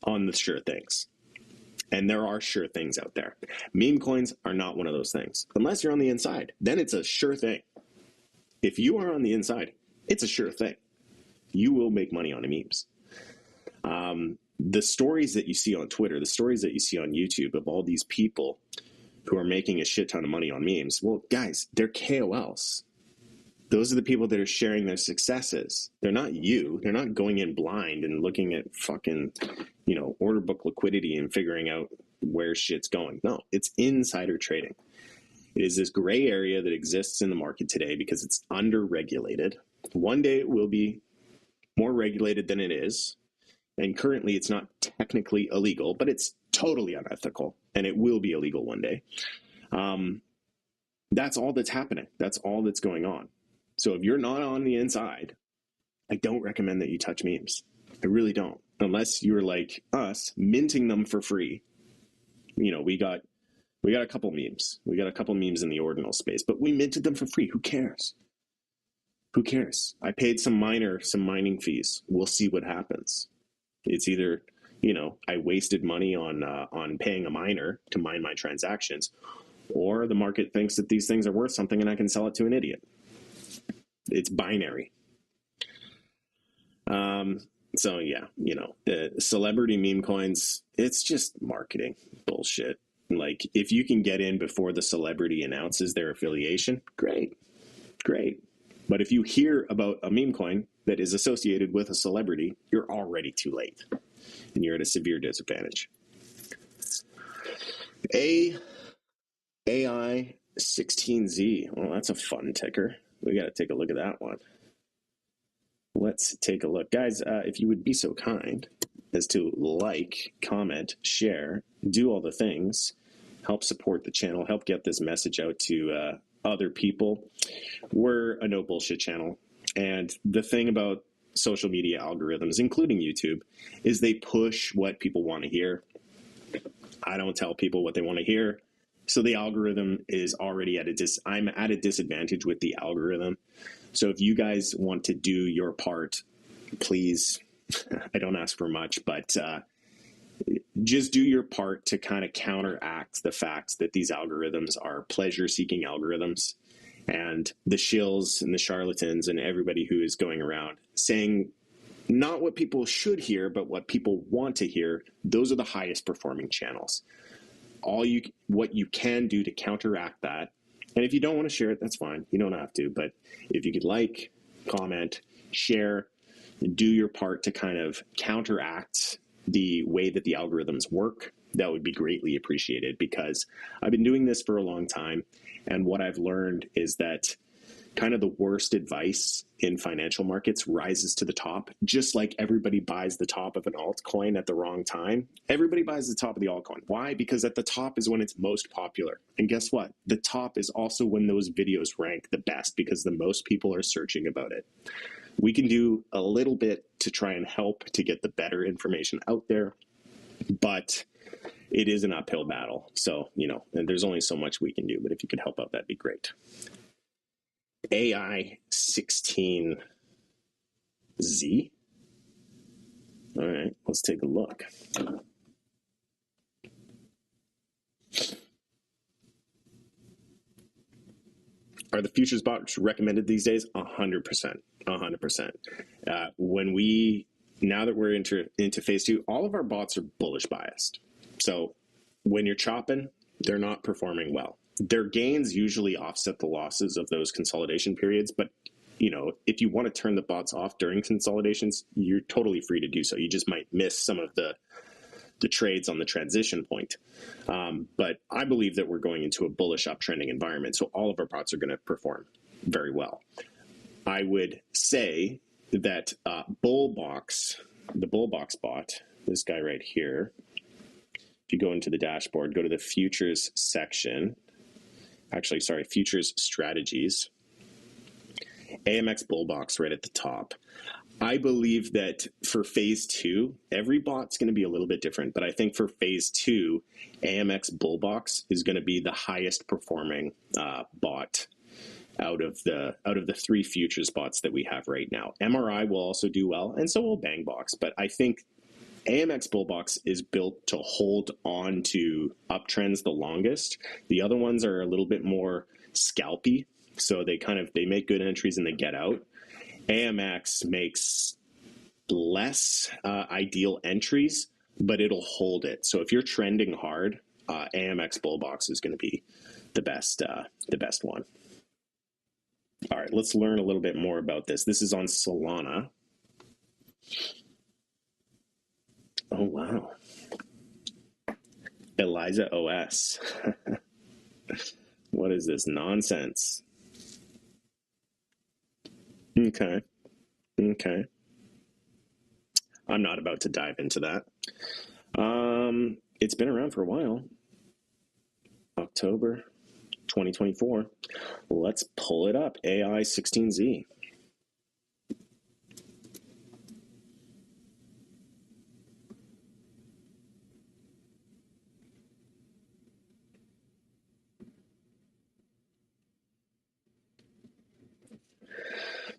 on the sure things. And there are sure things out there. Meme coins are not one of those things. Unless you're on the inside, then it's a sure thing. If you are on the inside, it's a sure thing. You will make money on the memes. The stories that you see on Twitter, the stories that you see on YouTube of all these people who are making a shit ton of money on memes, well, guys, they're KOLs. Those are the people that are sharing their successes. They're not you. They're not going in blind and looking at fucking, order book liquidity and figuring out where shit's going. No, it's insider trading. It is this gray area that exists in the market today because it's under-regulated. One day it will be more regulated than it is. And currently it's not technically illegal, but it's totally unethical, and it will be illegal one day. That's all that's happening. That's all that's going on. So if you're not on the inside, I don't recommend that you touch memes. I really don't. Unless you're like us, minting them for free. We got a couple memes. We got a couple memes in the ordinal space, but we minted them for free. Who cares? Who cares? I paid some mining fees. We'll see what happens. It's either, I wasted money on paying a miner to mine my transactions, or the market thinks that these things are worth something and I can sell it to an idiot. It's binary. So yeah, the celebrity meme coins, it's just marketing bullshit. Like, if you can get in before the celebrity announces their affiliation, great. But if you hear about a meme coin that is associated with a celebrity, you're already too late and you're at a severe disadvantage. AI16Z. Well, that's a fun ticker. We got to take a look at that one. Let's take a look. Guys, if you would be so kind as to like, comment, share, do all the things, help support the channel, help get this message out to other people. We're a no bullshit channel. And the thing about social media algorithms, including YouTube, is they push what people want to hear. I don't tell people what they want to hear. So the algorithm is already I'm at a disadvantage with the algorithm. So if you guys want to do your part, please, I don't ask for much, but just do your part to kind of counteract the fact that these algorithms are pleasure-seeking algorithms, and the shills and the charlatans and everybody who is going around saying not what people should hear, but what people want to hear. Those are the highest performing channels. What you can do to counteract that, and if you don't want to share it, that's fine. You don't have to, but if you could like, comment, share, do your part to kind of counteract the way that the algorithms work, that would be greatly appreciated, because I've been doing this for a long time, and what I've learned is that kind of the worst advice in financial markets rises to the top. Just like everybody buys the top of an altcoin at the wrong time, everybody buys the top of the altcoin. Why? Because at the top is when it's most popular. And guess what? The top is also when those videos rank the best, because the most people are searching about it. We can do a little bit to try and help to get the better information out there, but it is an uphill battle. So, and there's only so much we can do, but if you could help out, that'd be great. AI16Z. All right, let's take a look. Are the futures bots recommended these days? 100%. 100%. When we now that we're into phase two, all of our bots are bullish biased. So when you're chopping, they're not performing well. Their gains usually offset the losses of those consolidation periods, but if you want to turn the bots off during consolidations, you're totally free to do so. You just might miss some of the trades on the transition point. But I believe that we're going into a bullish uptrending environment, so all of our bots are going to perform very well. I would say that the bull box bot, this guy right here, if you go into the dashboard, go to the futures section, futures strategies, AMX bull box right at the top. I believe that for phase two, every bot's going to be a little bit different, but I think for phase two, AMX bull box is going to be the highest performing bot out of the three futures bots that we have right now. MRI will also do well, and so will Bangbox, but I think AMX Bullbox is built to hold on to uptrends the longest. The other ones are a little bit more scalpy, so they make good entries and they get out. AMX makes less ideal entries, but it'll hold it. So if you're trending hard, AMX Bullbox is going to be the best one. All right, let's learn a little bit more about this. This is on Solana. Oh, wow. Eliza OS. What is this nonsense? Okay. I'm not about to dive into that. It's been around for a while. October 2024. Let's pull it up. AI 16Z.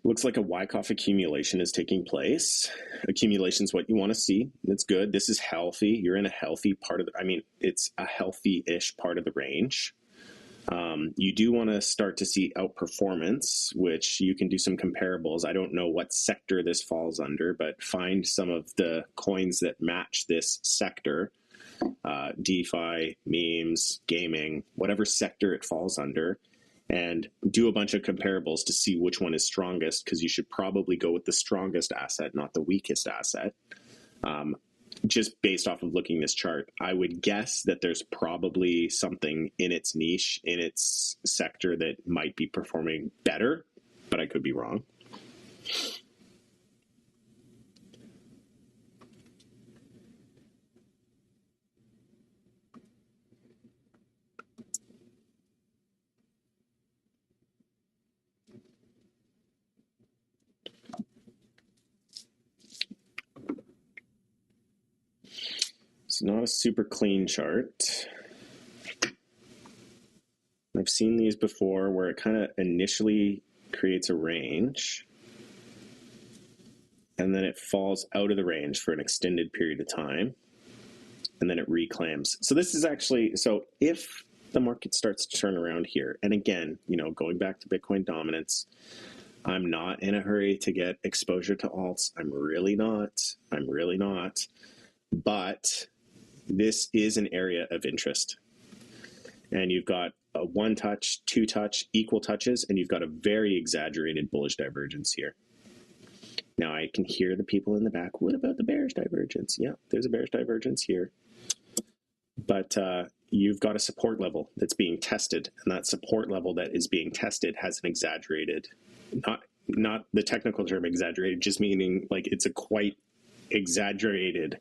Looks like a Wyckoff accumulation is taking place. Accumulation is what you want to see. It's good. This is healthy. You're in a healthy part of it's a healthy-ish part of the range. You do want to start to see outperformance, which you can do some comparables. I don't know what sector this falls under, but find some of the coins that match this sector, DeFi, memes, gaming, whatever sector it falls under, and do a bunch of comparables to see which one is strongest, because you should probably go with the strongest asset, not the weakest asset. Just based off of looking this chart, I would guess that there's probably something in its niche, in its sector, that might be performing better, but I could be wrong. It's not a super clean chart. I've seen these before where it kind of initially creates a range and then it falls out of the range for an extended period of time and then it reclaims. So this is actually, so if the market starts to turn around here, and again, going back to Bitcoin dominance, I'm not in a hurry to get exposure to alts. I'm really not. But this is an area of interest. And you've got a one touch, two touch, equal touches, and you've got a very exaggerated bullish divergence here. Now I can hear the people in the back. What about the bearish divergence? Yeah, there's a bearish divergence here. But you've got a support level that's being tested, and that support level that is being tested has an exaggerated, not the technical term exaggerated, just meaning like it's a quite exaggerated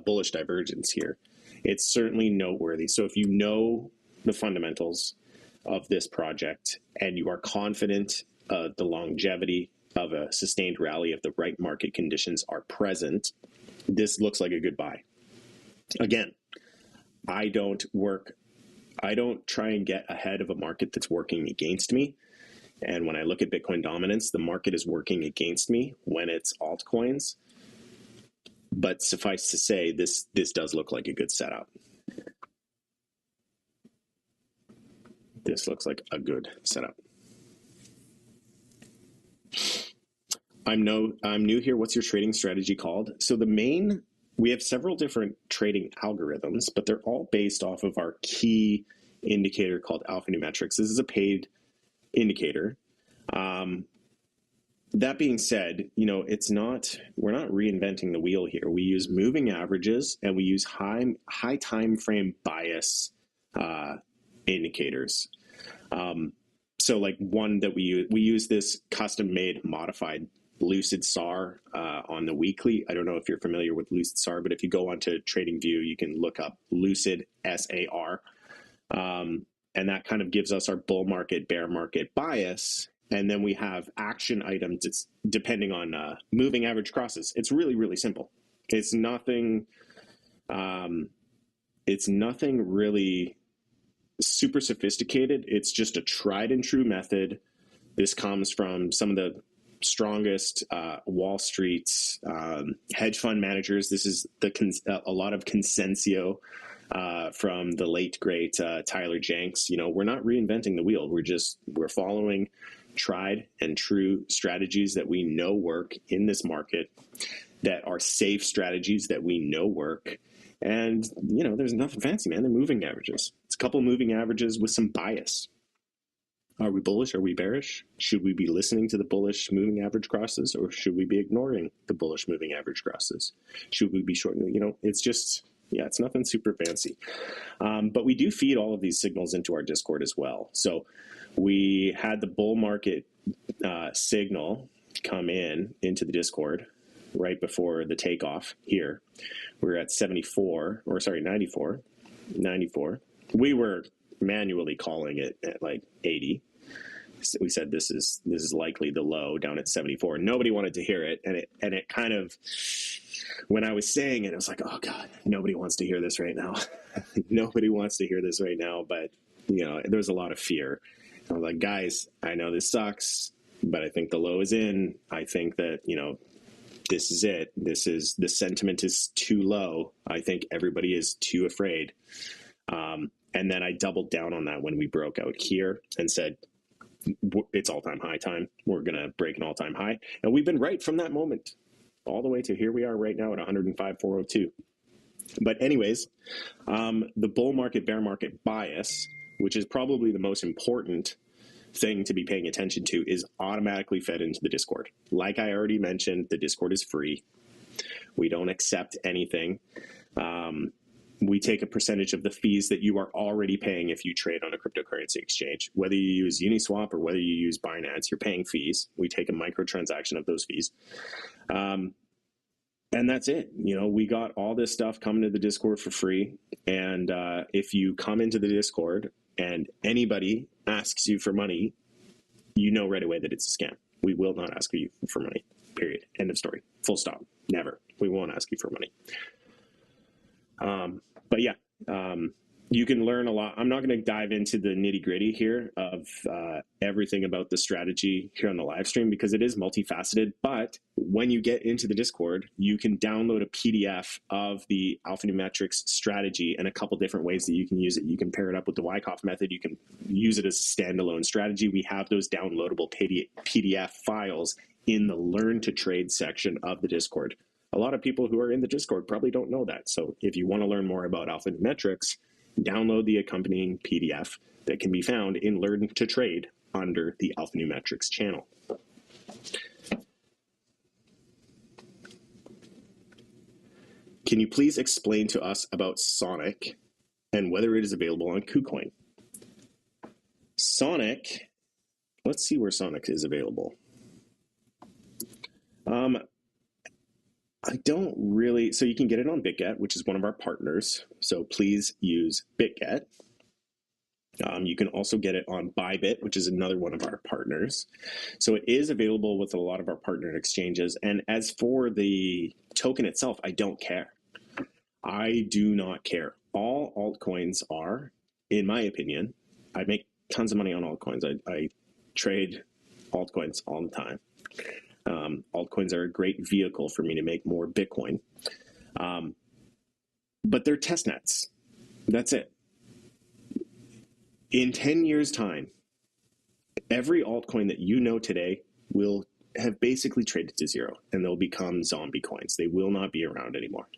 bullish divergence here. It's certainly noteworthy. So if you know the fundamentals of this project and you are confident the longevity of a sustained rally, if the right market conditions are present, this looks like a good buy. Again, I don't try and get ahead of a market that's working against me. And when I look at Bitcoin dominance, the market is working against me when it's altcoins. But suffice to say, this does look like a good setup. This looks like a good setup. I'm new here. What's your trading strategy called? So we have several different trading algorithms, but they're all based off of our key indicator called alphanumerics. This is a paid indicator. That being said, we're not reinventing the wheel here. We use moving averages and we use high time frame bias indicators. So like one that we use this custom made modified Lucid SAR on the weekly. I don't know if you're familiar with Lucid SAR, but if you go onto TradingView, you can look up Lucid SAR. And that kind of gives us our bull market, bear market bias. And then we have action items. It's depending on moving average crosses. It's really, really simple. It's nothing really super sophisticated. It's just a tried and true method. This comes from some of the strongest Wall Street's hedge fund managers. This is a lot of Consensio from the late great Tyler Jenks. We're not reinventing the wheel. We're following tried and true strategies that we know work in this market, that are safe strategies that we know work. And, there's nothing fancy, man. They're moving averages. It's a couple moving averages with some bias. Are we bullish? Are we bearish? Should we be listening to the bullish moving average crosses, or should we be ignoring the bullish moving average crosses? Should we be shorting? It's nothing super fancy. But we do feed all of these signals into our Discord as well. So we had the bull market signal come into the Discord right before the takeoff here. We were at 94. We were manually calling it at like 80. So we said this is likely the low down at 74. Nobody wanted to hear it, and it kind of, when I was saying it, I was like, oh God, nobody wants to hear this right now. Nobody wants to hear this right now. But there's a lot of fear. I was like, guys, I know this sucks, but I think the low is in. I think that this is it. The sentiment is too low. I think everybody is too afraid. And then I doubled down on that when we broke out here and said, it's all-time high time. We're going to break an all-time high. And we've been right from that moment all the way to here we are right now at 105,402. But anyways, the bull market, bear market bias, which is probably the most important thing to be paying attention to, is automatically fed into the Discord. Like I already mentioned, the Discord is free. We don't accept anything. We take a percentage of the fees that you are already paying if you trade on a cryptocurrency exchange. Whether you use Uniswap or whether you use Binance, you're paying fees. We take a microtransaction of those fees. And that's it. We got all this stuff coming to the Discord for free. And if you come into the Discord and anybody asks you for money, right away that it's a scam. We will not ask you for money, period. End of story. Full stop. Never. We won't ask you for money. But yeah, you can learn a lot. I'm not going to dive into the nitty gritty here of everything about the strategy here on the live stream, because it is multifaceted. But when you get into the Discord, you can download a PDF of the alphanumerics strategy and a couple different ways that you can use it. You can pair it up with the Wyckoff method. You can use it as a standalone strategy. We have those downloadable PDF files in the Learn to Trade section of the Discord. A lot of people who are in the Discord probably don't know that. So if you want to learn more about alphanumerics, download the accompanying PDF that can be found in Learn to Trade under the alphanumerics channel. Can you please explain to us about Sonic and whether it is available on KuCoin? Sonic, let's see where Sonic is available. I don't really, so you can get it on BitGet, which is one of our partners. So please use BitGet. You can also get it on Bybit, which is another one of our partners. So it is available with a lot of our partner exchanges. And as for the token itself, I don't care. I do not care. All altcoins are, in my opinion, I make tons of money on altcoins. I trade altcoins all the time. Altcoins are a great vehicle for me to make more Bitcoin. But they're test nets. That's it. In 10 years' time, every altcoin that you know today will have basically traded to zero, and they'll become zombie coins. They will not be around anymore.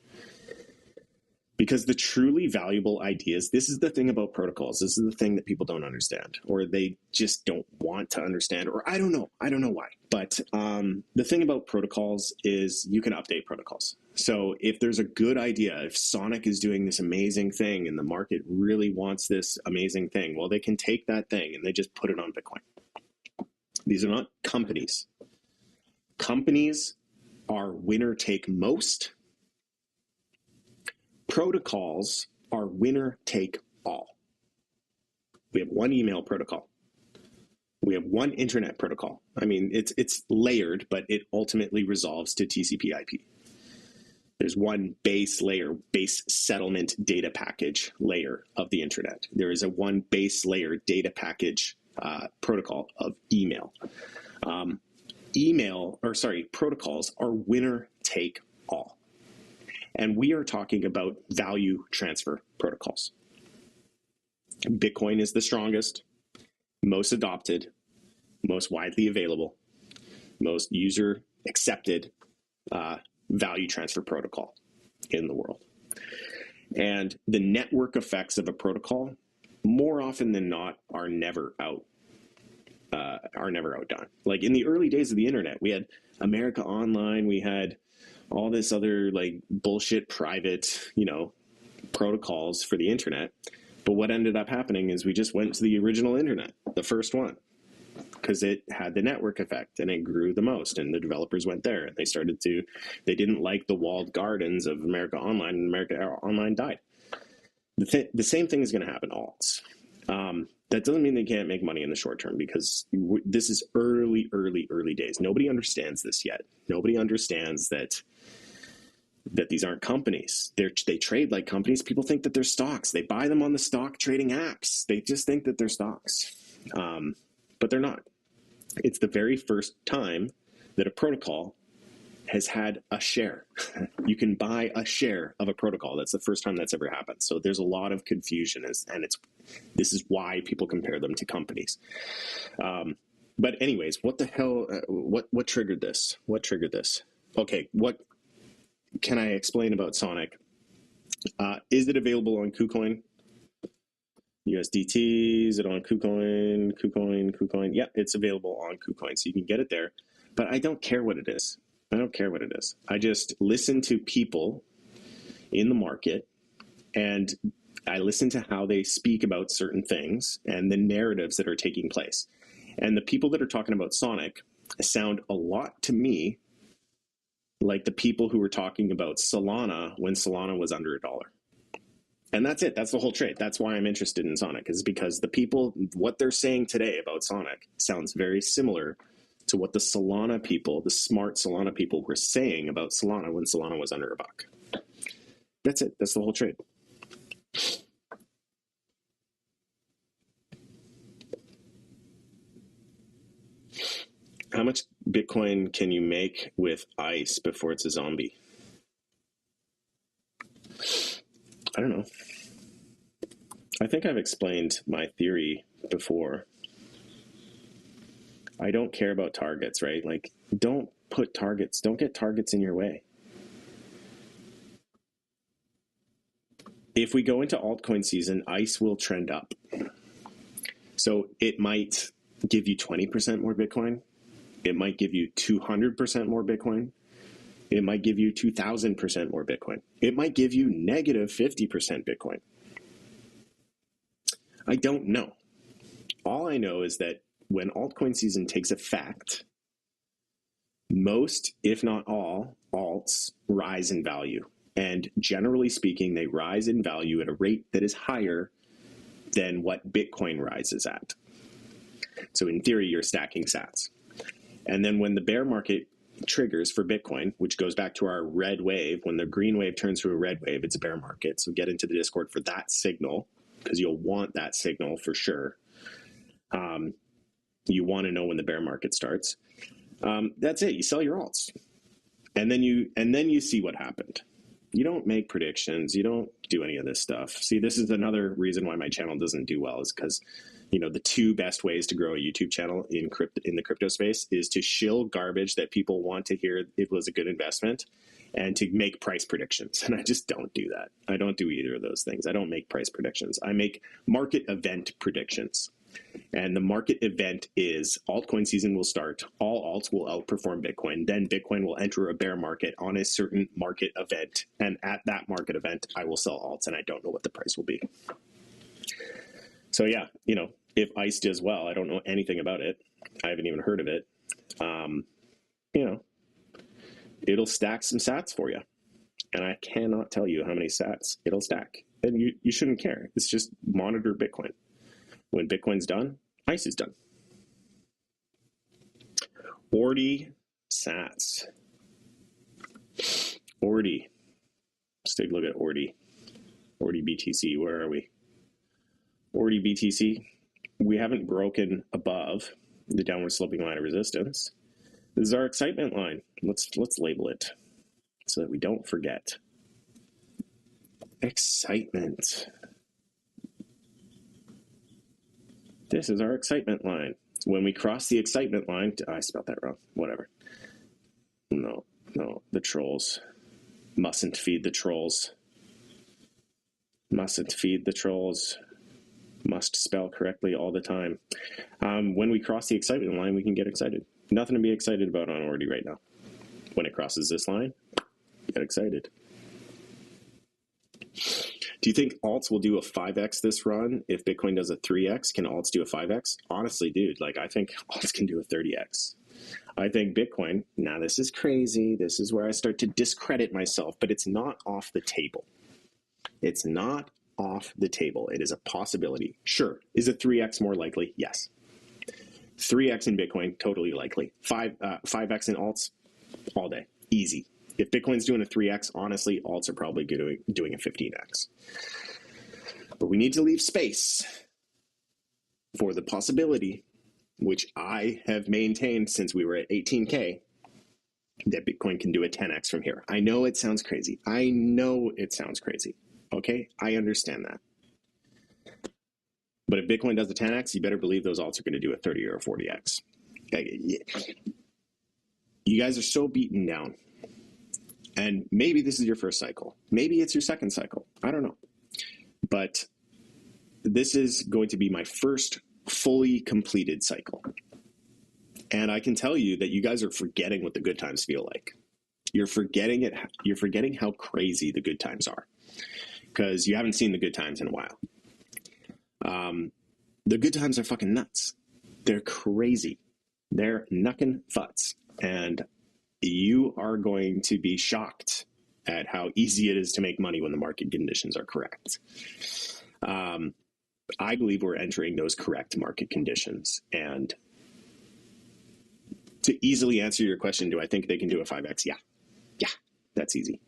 Because the truly valuable ideas, this is the thing about protocols. This is the thing that people don't understand, or they just don't want to understand, or I don't know why. But the thing about protocols is you can update protocols. So if there's a good idea, if Sonic is doing this amazing thing and the market really wants this amazing thing, well, they can take that thing and they just put it on Bitcoin. These are not companies. Companies are winner take most. Protocols are winner take all. We have one email protocol. We have one internet protocol. I mean, it's layered, but it ultimately resolves to TCP/IP. There's one base layer, base settlement data package layer of the internet. There is a one base layer data package protocol of email. Protocols are winner take all. And we are talking about value transfer protocols. Bitcoin is the strongest, most adopted, most widely available, most user accepted value transfer protocol in the world. And the network effects of a protocol, more often than not, are never outdone. Like in the early days of the internet, we had America Online, we had all this other like bullshit private, protocols for the internet. But what ended up happening is we just went to the original internet, the first one, because it had the network effect and it grew the most, and the developers went there and they didn't like the walled gardens of America Online, and America Online died. The same thing is going to happen to alts. That doesn't mean they can't make money in the short term, because this is early days. Nobody understands this yet. Nobody understands that these aren't companies. They trade like companies. People think that they're stocks. They buy them on the stock trading apps. They just think that they're stocks, but they're not. It's the very first time that a protocol has had a share. You can buy a share of a protocol. That's the first time that's ever happened. So there's a lot of confusion, and this is why people compare them to companies. But anyways, what the hell? What triggered this? What triggered this? Okay, what can I explain about Sonic? Is it available on KuCoin? USDT, is it on KuCoin? KuCoin. Yeah, it's available on KuCoin, so you can get it there. But I don't care what it is. I just listen to people in the market, and I listen to how they speak about certain things and the narratives that are taking place. And the people that are talking about Sonic sound a lot to me like the people who were talking about Solana when Solana was under $1. And that's it. That's the whole trade. That's why I'm interested in Sonic, is because the people, what they're saying today about Sonic sounds very similar to what the Solana people, the smart Solana people, were saying about Solana when Solana was under $1. That's it. That's the whole trade. How much Bitcoin can you make with ICE before it's a zombie? I don't know. I think I've explained my theory before. I don't care about targets, right? Like, don't get targets in your way. If we go into altcoin season, ICE will trend up. So it might give you 20% more Bitcoin. It might give you 200% more Bitcoin. It might give you 2,000% more Bitcoin. It might give you negative 50% Bitcoin. I don't know. All I know is that when altcoin season takes effect, most, if not all, alts rise in value. And generally speaking, they rise in value at a rate that is higher than what Bitcoin rises at. So in theory, you're stacking sats. And then when the bear market triggers for Bitcoin, which goes back to our red wave, when the green wave turns to a red wave, it's a bear market. So get into the Discord for that signal, because you'll want that signal for sure. You want to know when the bear market starts. That's it. You sell your alts, and then you see what happened. You don't make predictions. You don't do any of this stuff. See, this is another reason why my channel doesn't do well, is because, you know, the two best ways to grow a YouTube channel in the crypto space is to shill garbage that people want to hear it was a good investment, and to make price predictions. And I just don't do that. I don't do either of those things. I don't make price predictions. I make market event predictions. And the market event is altcoin season will start. All alts will outperform Bitcoin. Then Bitcoin will enter a bear market on a certain market event. And at that market event, I will sell alts, and I don't know what the price will be. So yeah, you know, if ICE does well, I don't know anything about it. I haven't even heard of it. You know, it'll stack some sats for you. And I cannot tell you how many sats it'll stack. And you shouldn't care. It's just monitor Bitcoin. When Bitcoin's done, ICE is done. 40 sats. 40. Let's take a look at ORDI. ORDI BTC, where are we? ORDI BTC. We haven't broken above the downward sloping line of resistance. This is our excitement line. Let's label it so that we don't forget. Excitement. This is our excitement line. When we cross the excitement line, I spelled that wrong, whatever. No, the trolls. Mustn't feed the trolls. Mustn't feed the trolls. Must spell correctly all the time. When we cross the excitement line, we can get excited. Nothing to be excited about on ORDI right now. When it crosses this line, get excited. Do you think alts will do a 5x this run if Bitcoin does a 3x? Can alts do a 5x? Honestly, dude, like I think alts can do a 30x. I think Bitcoin, now this is crazy. This is where I start to discredit myself, but it's not off the table. It's not off the table. It is a possibility. Sure. Is a 3x more likely? Yes. 3x in Bitcoin, totally likely. 5x in alts, all day. Easy. If Bitcoin's doing a 3x, honestly, alts are probably doing a 15x. But we need to leave space for the possibility, which I have maintained since we were at 18K, that Bitcoin can do a 10x from here. I know it sounds crazy. I know it sounds crazy. Okay? I understand that. But if Bitcoin does a 10x, you better believe those alts are going to do a 30 or a 40x. You guys are so beaten down. And maybe this is your first cycle. Maybe it's your second cycle. I don't know. But this is going to be my first fully completed cycle. And I can tell you that you guys are forgetting what the good times feel like. You're forgetting it. You're forgetting how crazy the good times are, because you haven't seen the good times in a while. The good times are fucking nuts. They're crazy. They're knuckin' futs. And you are going to be shocked at how easy it is to make money when the market conditions are correct. I believe we're entering those correct market conditions. And to easily answer your question, do I think they can do a 5x? Yeah. Yeah, that's easy.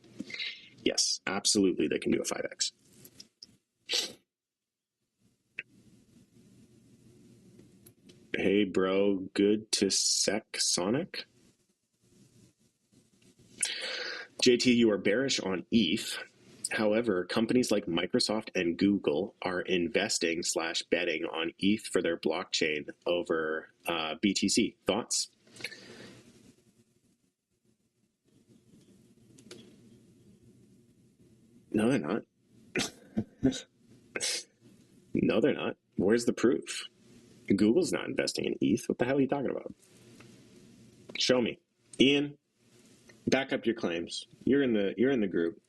Yes, absolutely they can do a 5x. Hey, bro, good to sec Sonic? JT, you are bearish on ETH. However, companies like Microsoft and Google are investing / betting on ETH for their blockchain over BTC. Thoughts? No, they're not. No, they're not. Where's the proof? Google's not investing in ETH. What the hell are you talking about? Show me. Ian, back up your claims. You're in the group.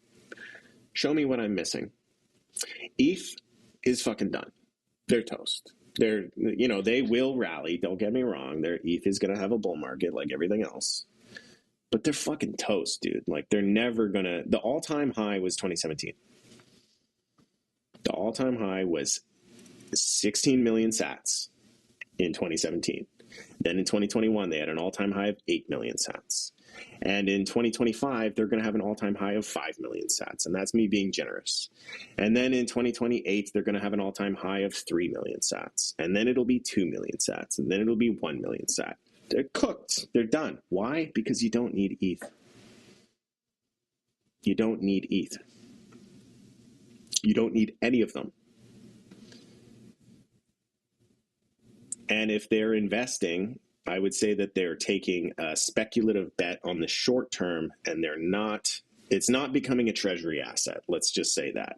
Show me what I'm missing. ETH is fucking done. They're toast. They will rally. Don't get me wrong. Their ETH is going to have a bull market like everything else. But they're fucking toast, dude. Like, they're never going to... The all-time high was 2017. The all-time high was 16 million sats in 2017. Then in 2021, they had an all-time high of 8 million sats. And in 2025, they're going to have an all-time high of 5 million sats. And that's me being generous. And then in 2028, they're going to have an all-time high of 3 million sats. And then it'll be 2 million sats. And then it'll be 1 million sats. They're cooked. They're done. Why? Because you don't need ETH. You don't need ETH. You don't need any of them. And if they're investing, I would say that they're taking a speculative bet on the short term, and it's not becoming a treasury asset. Let's just say that.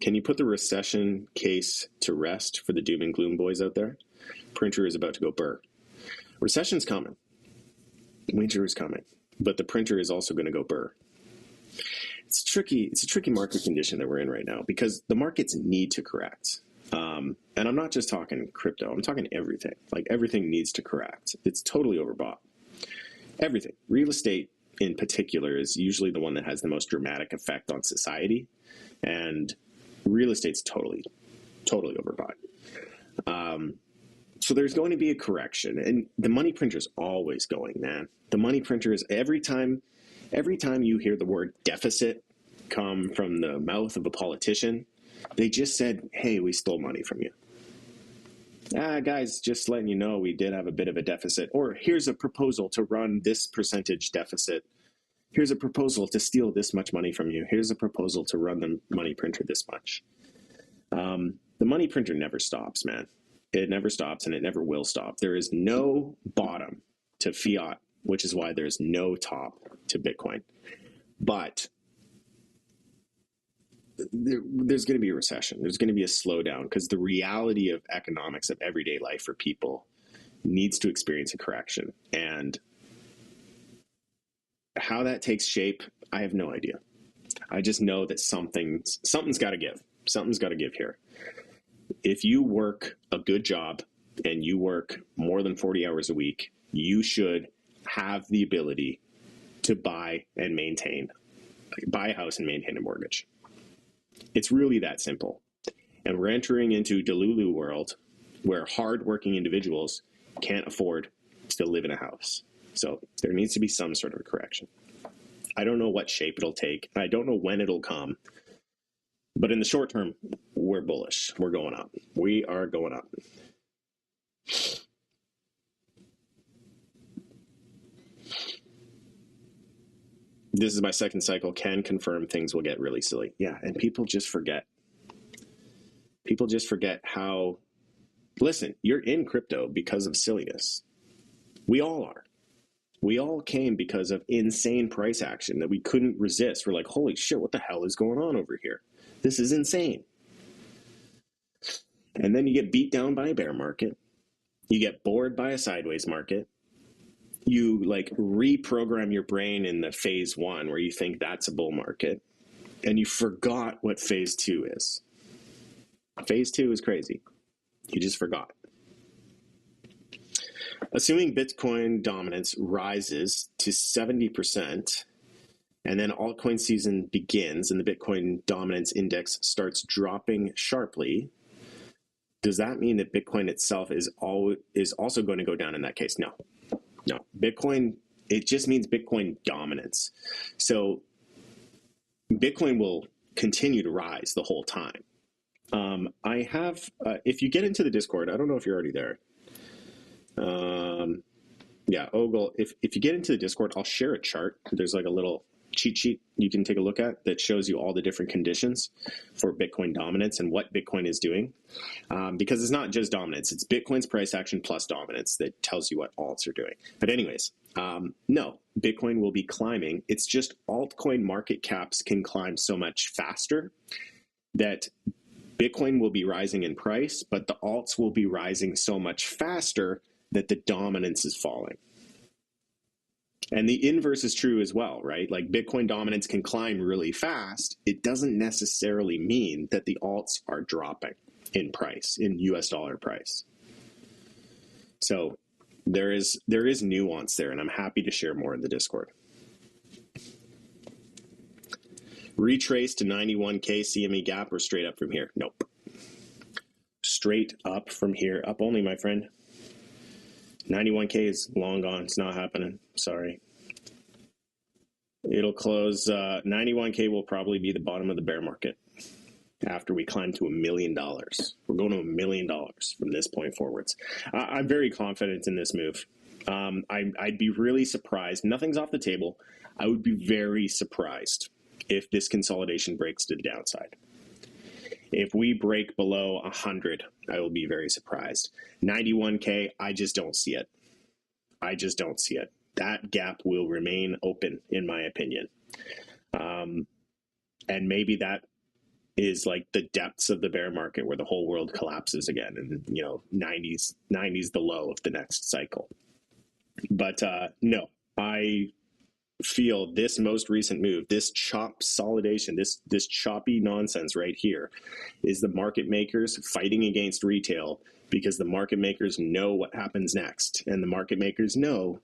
Can you put the recession case to rest for the doom and gloom boys out there? Printer is about to go burr. Recession's coming. Winter is coming. But the printer is also going to go burr. It's a tricky market condition that we're in right now because the markets need to correct. And I'm not just talking crypto. I'm talking everything. Like everything needs to correct. It's totally overbought. Everything. Real estate in particular is usually the one that has the most dramatic effect on society. And real estate's totally overbought. So there's going to be a correction. And the money printer is always going, man. The money printer is every time you hear the word deficit come from the mouth of a politician, they just said, hey, we stole money from you. Guys, just letting you know we did have a bit of a deficit. Or here's a proposal to run this percentage deficit. Here's a proposal to steal this much money from you. Here's a proposal to run the money printer this much. The money printer never stops, man. It never stops and it never will stop. There is no bottom to fiat, which is why there's no top to Bitcoin. But there's going to be a recession. There's going to be a slowdown because the reality of economics of everyday life for people needs to experience a correction. And how that takes shape, I have no idea. I just know that something's got to give. Something's got to give here. If you work a good job and you work more than 40 hours a week, you should have the ability to buy a house and maintain a mortgage. It's really that simple. And we're entering into Delulu world where hardworking individuals can't afford to live in a house. So there needs to be some sort of a correction. I don't know what shape it'll take. I don't know when it'll come. But in the short term, we're bullish. We're going up. We are going up. This is my second cycle. Can confirm things will get really silly. Yeah, and people just forget. People just forget how... Listen, you're in crypto because of silliness. We all are. We all came because of insane price action that we couldn't resist. We're like, holy shit, what the hell is going on over here? This is insane. And then you get beat down by a bear market. You get bored by a sideways market. You like reprogram your brain in the phase one where you think that's a bull market. And you forgot what phase two is. Phase two is crazy. You just forgot. Assuming Bitcoin dominance rises to 70%, and then altcoin season begins and the Bitcoin dominance index starts dropping sharply, does that mean that Bitcoin itself is also going to go down in that case? No. Bitcoin, it just means Bitcoin dominance. So Bitcoin will continue to rise the whole time. I have, if you get into the Discord, I don't know if you're already there. Yeah, Ogle, if you get into the Discord, I'll share a chart. There's like a little cheat sheet you can take a look at that shows you all the different conditions for Bitcoin dominance and what Bitcoin is doing. Because it's not just dominance, it's Bitcoin's price action plus dominance that tells you what alts are doing. But anyways, no, Bitcoin will be climbing. It's just altcoin market caps can climb so much faster that Bitcoin will be rising in price, but the alts will be rising so much faster that the dominance is falling. And the inverse is true as well, right? Like Bitcoin dominance can climb really fast. It doesn't necessarily mean that the alts are dropping in price, in US dollar price. So there is nuance there, and I'm happy to share more in the Discord. Retrace to 91K CME gap or straight up from here? Nope. Straight up from here. Up only, my friend. 91K is long gone. It's not happening. Sorry. It'll close. 91K will probably be the bottom of the bear market after we climb to $1 million. We're going to $1 million from this point forwards. I'm very confident in this move. I'd be really surprised. Nothing's off the table. I would be very surprised if this consolidation breaks to the downside. If we break below 100, I will be very surprised. 91K, I just don't see it. I just don't see it. That gap will remain open, in my opinion. And maybe that is like the depths of the bear market where the whole world collapses again, and 90s the low of the next cycle. But no, I feel this most recent move, this consolidation, this choppy nonsense right here, is the market makers fighting against retail, because the market makers know what happens next, and the market makers know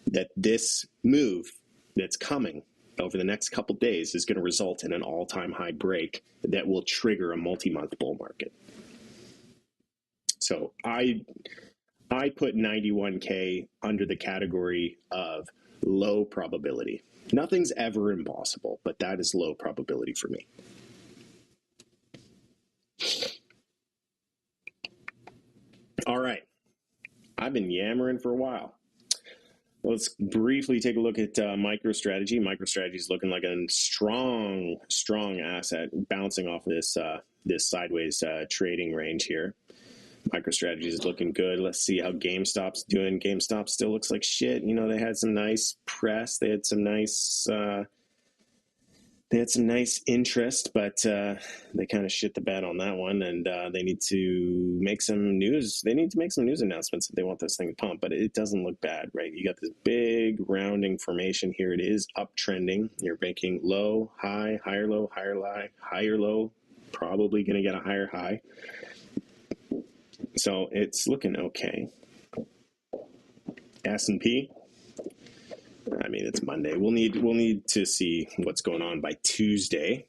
that this move that's coming over the next couple days is going to result in an all-time high break that will trigger a multi-month bull market. So I put 91K under the category of low probability. Nothing's ever impossible, but that is low probability for me. All right. I've been yammering for a while. Let's briefly take a look at MicroStrategy. MicroStrategy is looking like a strong asset, bouncing off this sideways trading range here. MicroStrategy is looking good. Let's see how GameStop's doing. GameStop still looks like shit. They had some nice press. They had some nice interest, but they kind of shit the bed on that one, and they need to make some news. They need to make some news announcements if they want this thing to pump, but it doesn't look bad, right? You got this big rounding formation here. It is uptrending. You're making low, high, higher, low, higher, low, probably going to get a higher high. So it's looking okay. S&P. I mean, it's Monday. We'll need to see what's going on by Tuesday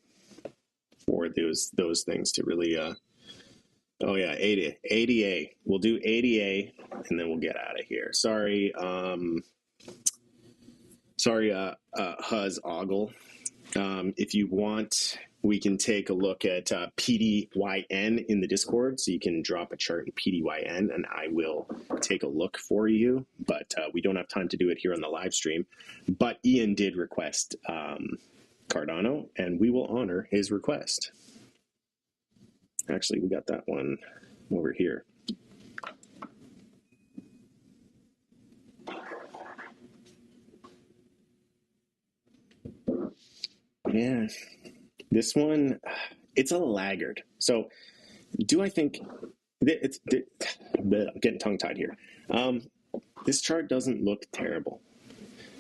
for those things to really. Oh yeah, 80A. We'll do 80A, and then we'll get out of here. Sorry, Huz Ogle. If you want, we can take a look at PDYN in the Discord, so you can drop a chart in PDYN, and I will take a look for you. But we don't have time to do it here on the live stream. But Ian did request Cardano, and we will honor his request. Actually, we got that one over here. Yeah. This one, it's a laggard. So do I think I'm getting tongue-tied here. This chart doesn't look terrible.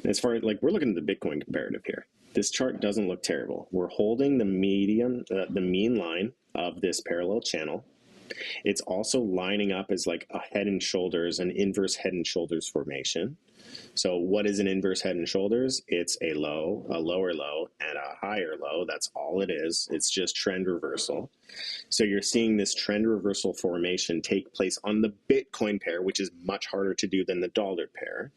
As far as, like, we're looking at the Bitcoin comparative here. This chart doesn't look terrible. We're holding the the mean line of this parallel channel. It's also lining up as like a head and shoulders, an inverse head and shoulders formation. So what is an inverse head and shoulders? It's a low, a lower low, and a higher low. That's all it is. It's just trend reversal. So you're seeing this trend reversal formation take place on the Bitcoin pair, which is much harder to do than the dollar pair.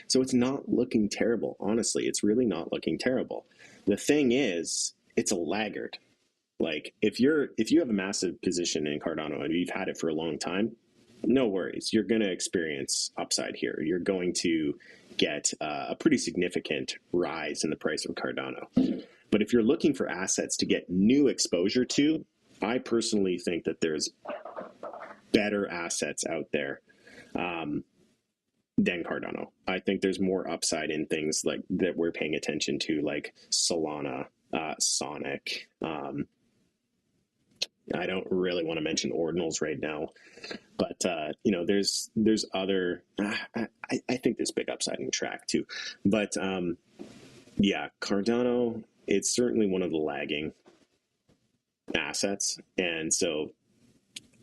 So it's not looking terrible. Honestly, it's really not looking terrible. The thing is, it's a laggard. Like, if you have a massive position in Cardano and you've had it for a long time, no worries. You're going to experience upside here. You're going to get a pretty significant rise in the price of Cardano. But if you're looking for assets to get new exposure to, I personally think that there's better assets out there than Cardano. I think there's more upside in things like that we're paying attention to, like Solana, Sonic. I don't really want to mention ordinals right now, but there's other. I think there's big upside in track too, but yeah, Cardano, it's certainly one of the lagging assets, and so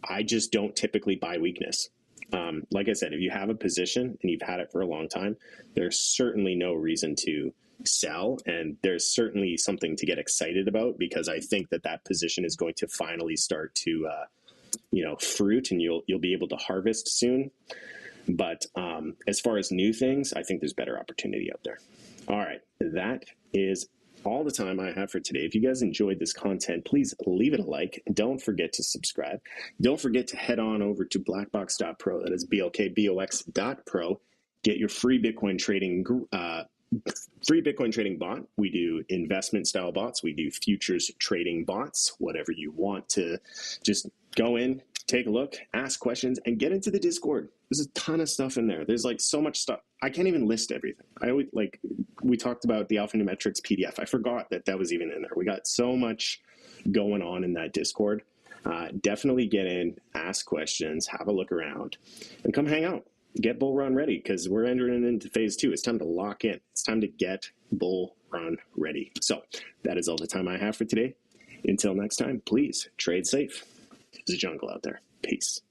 I just don't typically buy weakness. Like I said, if you have a position and you've had it for a long time, there's certainly no reason to sell, and there's certainly something to get excited about, because I think that position is going to finally start to fruit, and you'll be able to harvest soon. But as far as new things, I think there's better opportunity out there. All right, that is all the time I have for today. If you guys enjoyed this content, please leave it a like. Don't forget to subscribe. Don't forget to head on over to blackbox.pro. That is BLKBöX.pro. get your free Bitcoin trading bot. We do investment style bots. We do futures trading bots. Whatever you want to, just go in, take a look, ask questions, and get into the Discord. There's a ton of stuff in there. There's like so much stuff. I can't even list everything. I always, like, we talked about the alphanumerics PDF. I forgot that was even in there. We got so much going on in that Discord. Definitely get in, ask questions, have a look around, and come hang out. Get bull run ready, because we're entering into phase 2. It's time to lock in. It's time to get bull run ready. So that is all the time I have for today. Until next time, please trade safe. There's a jungle out there. Peace.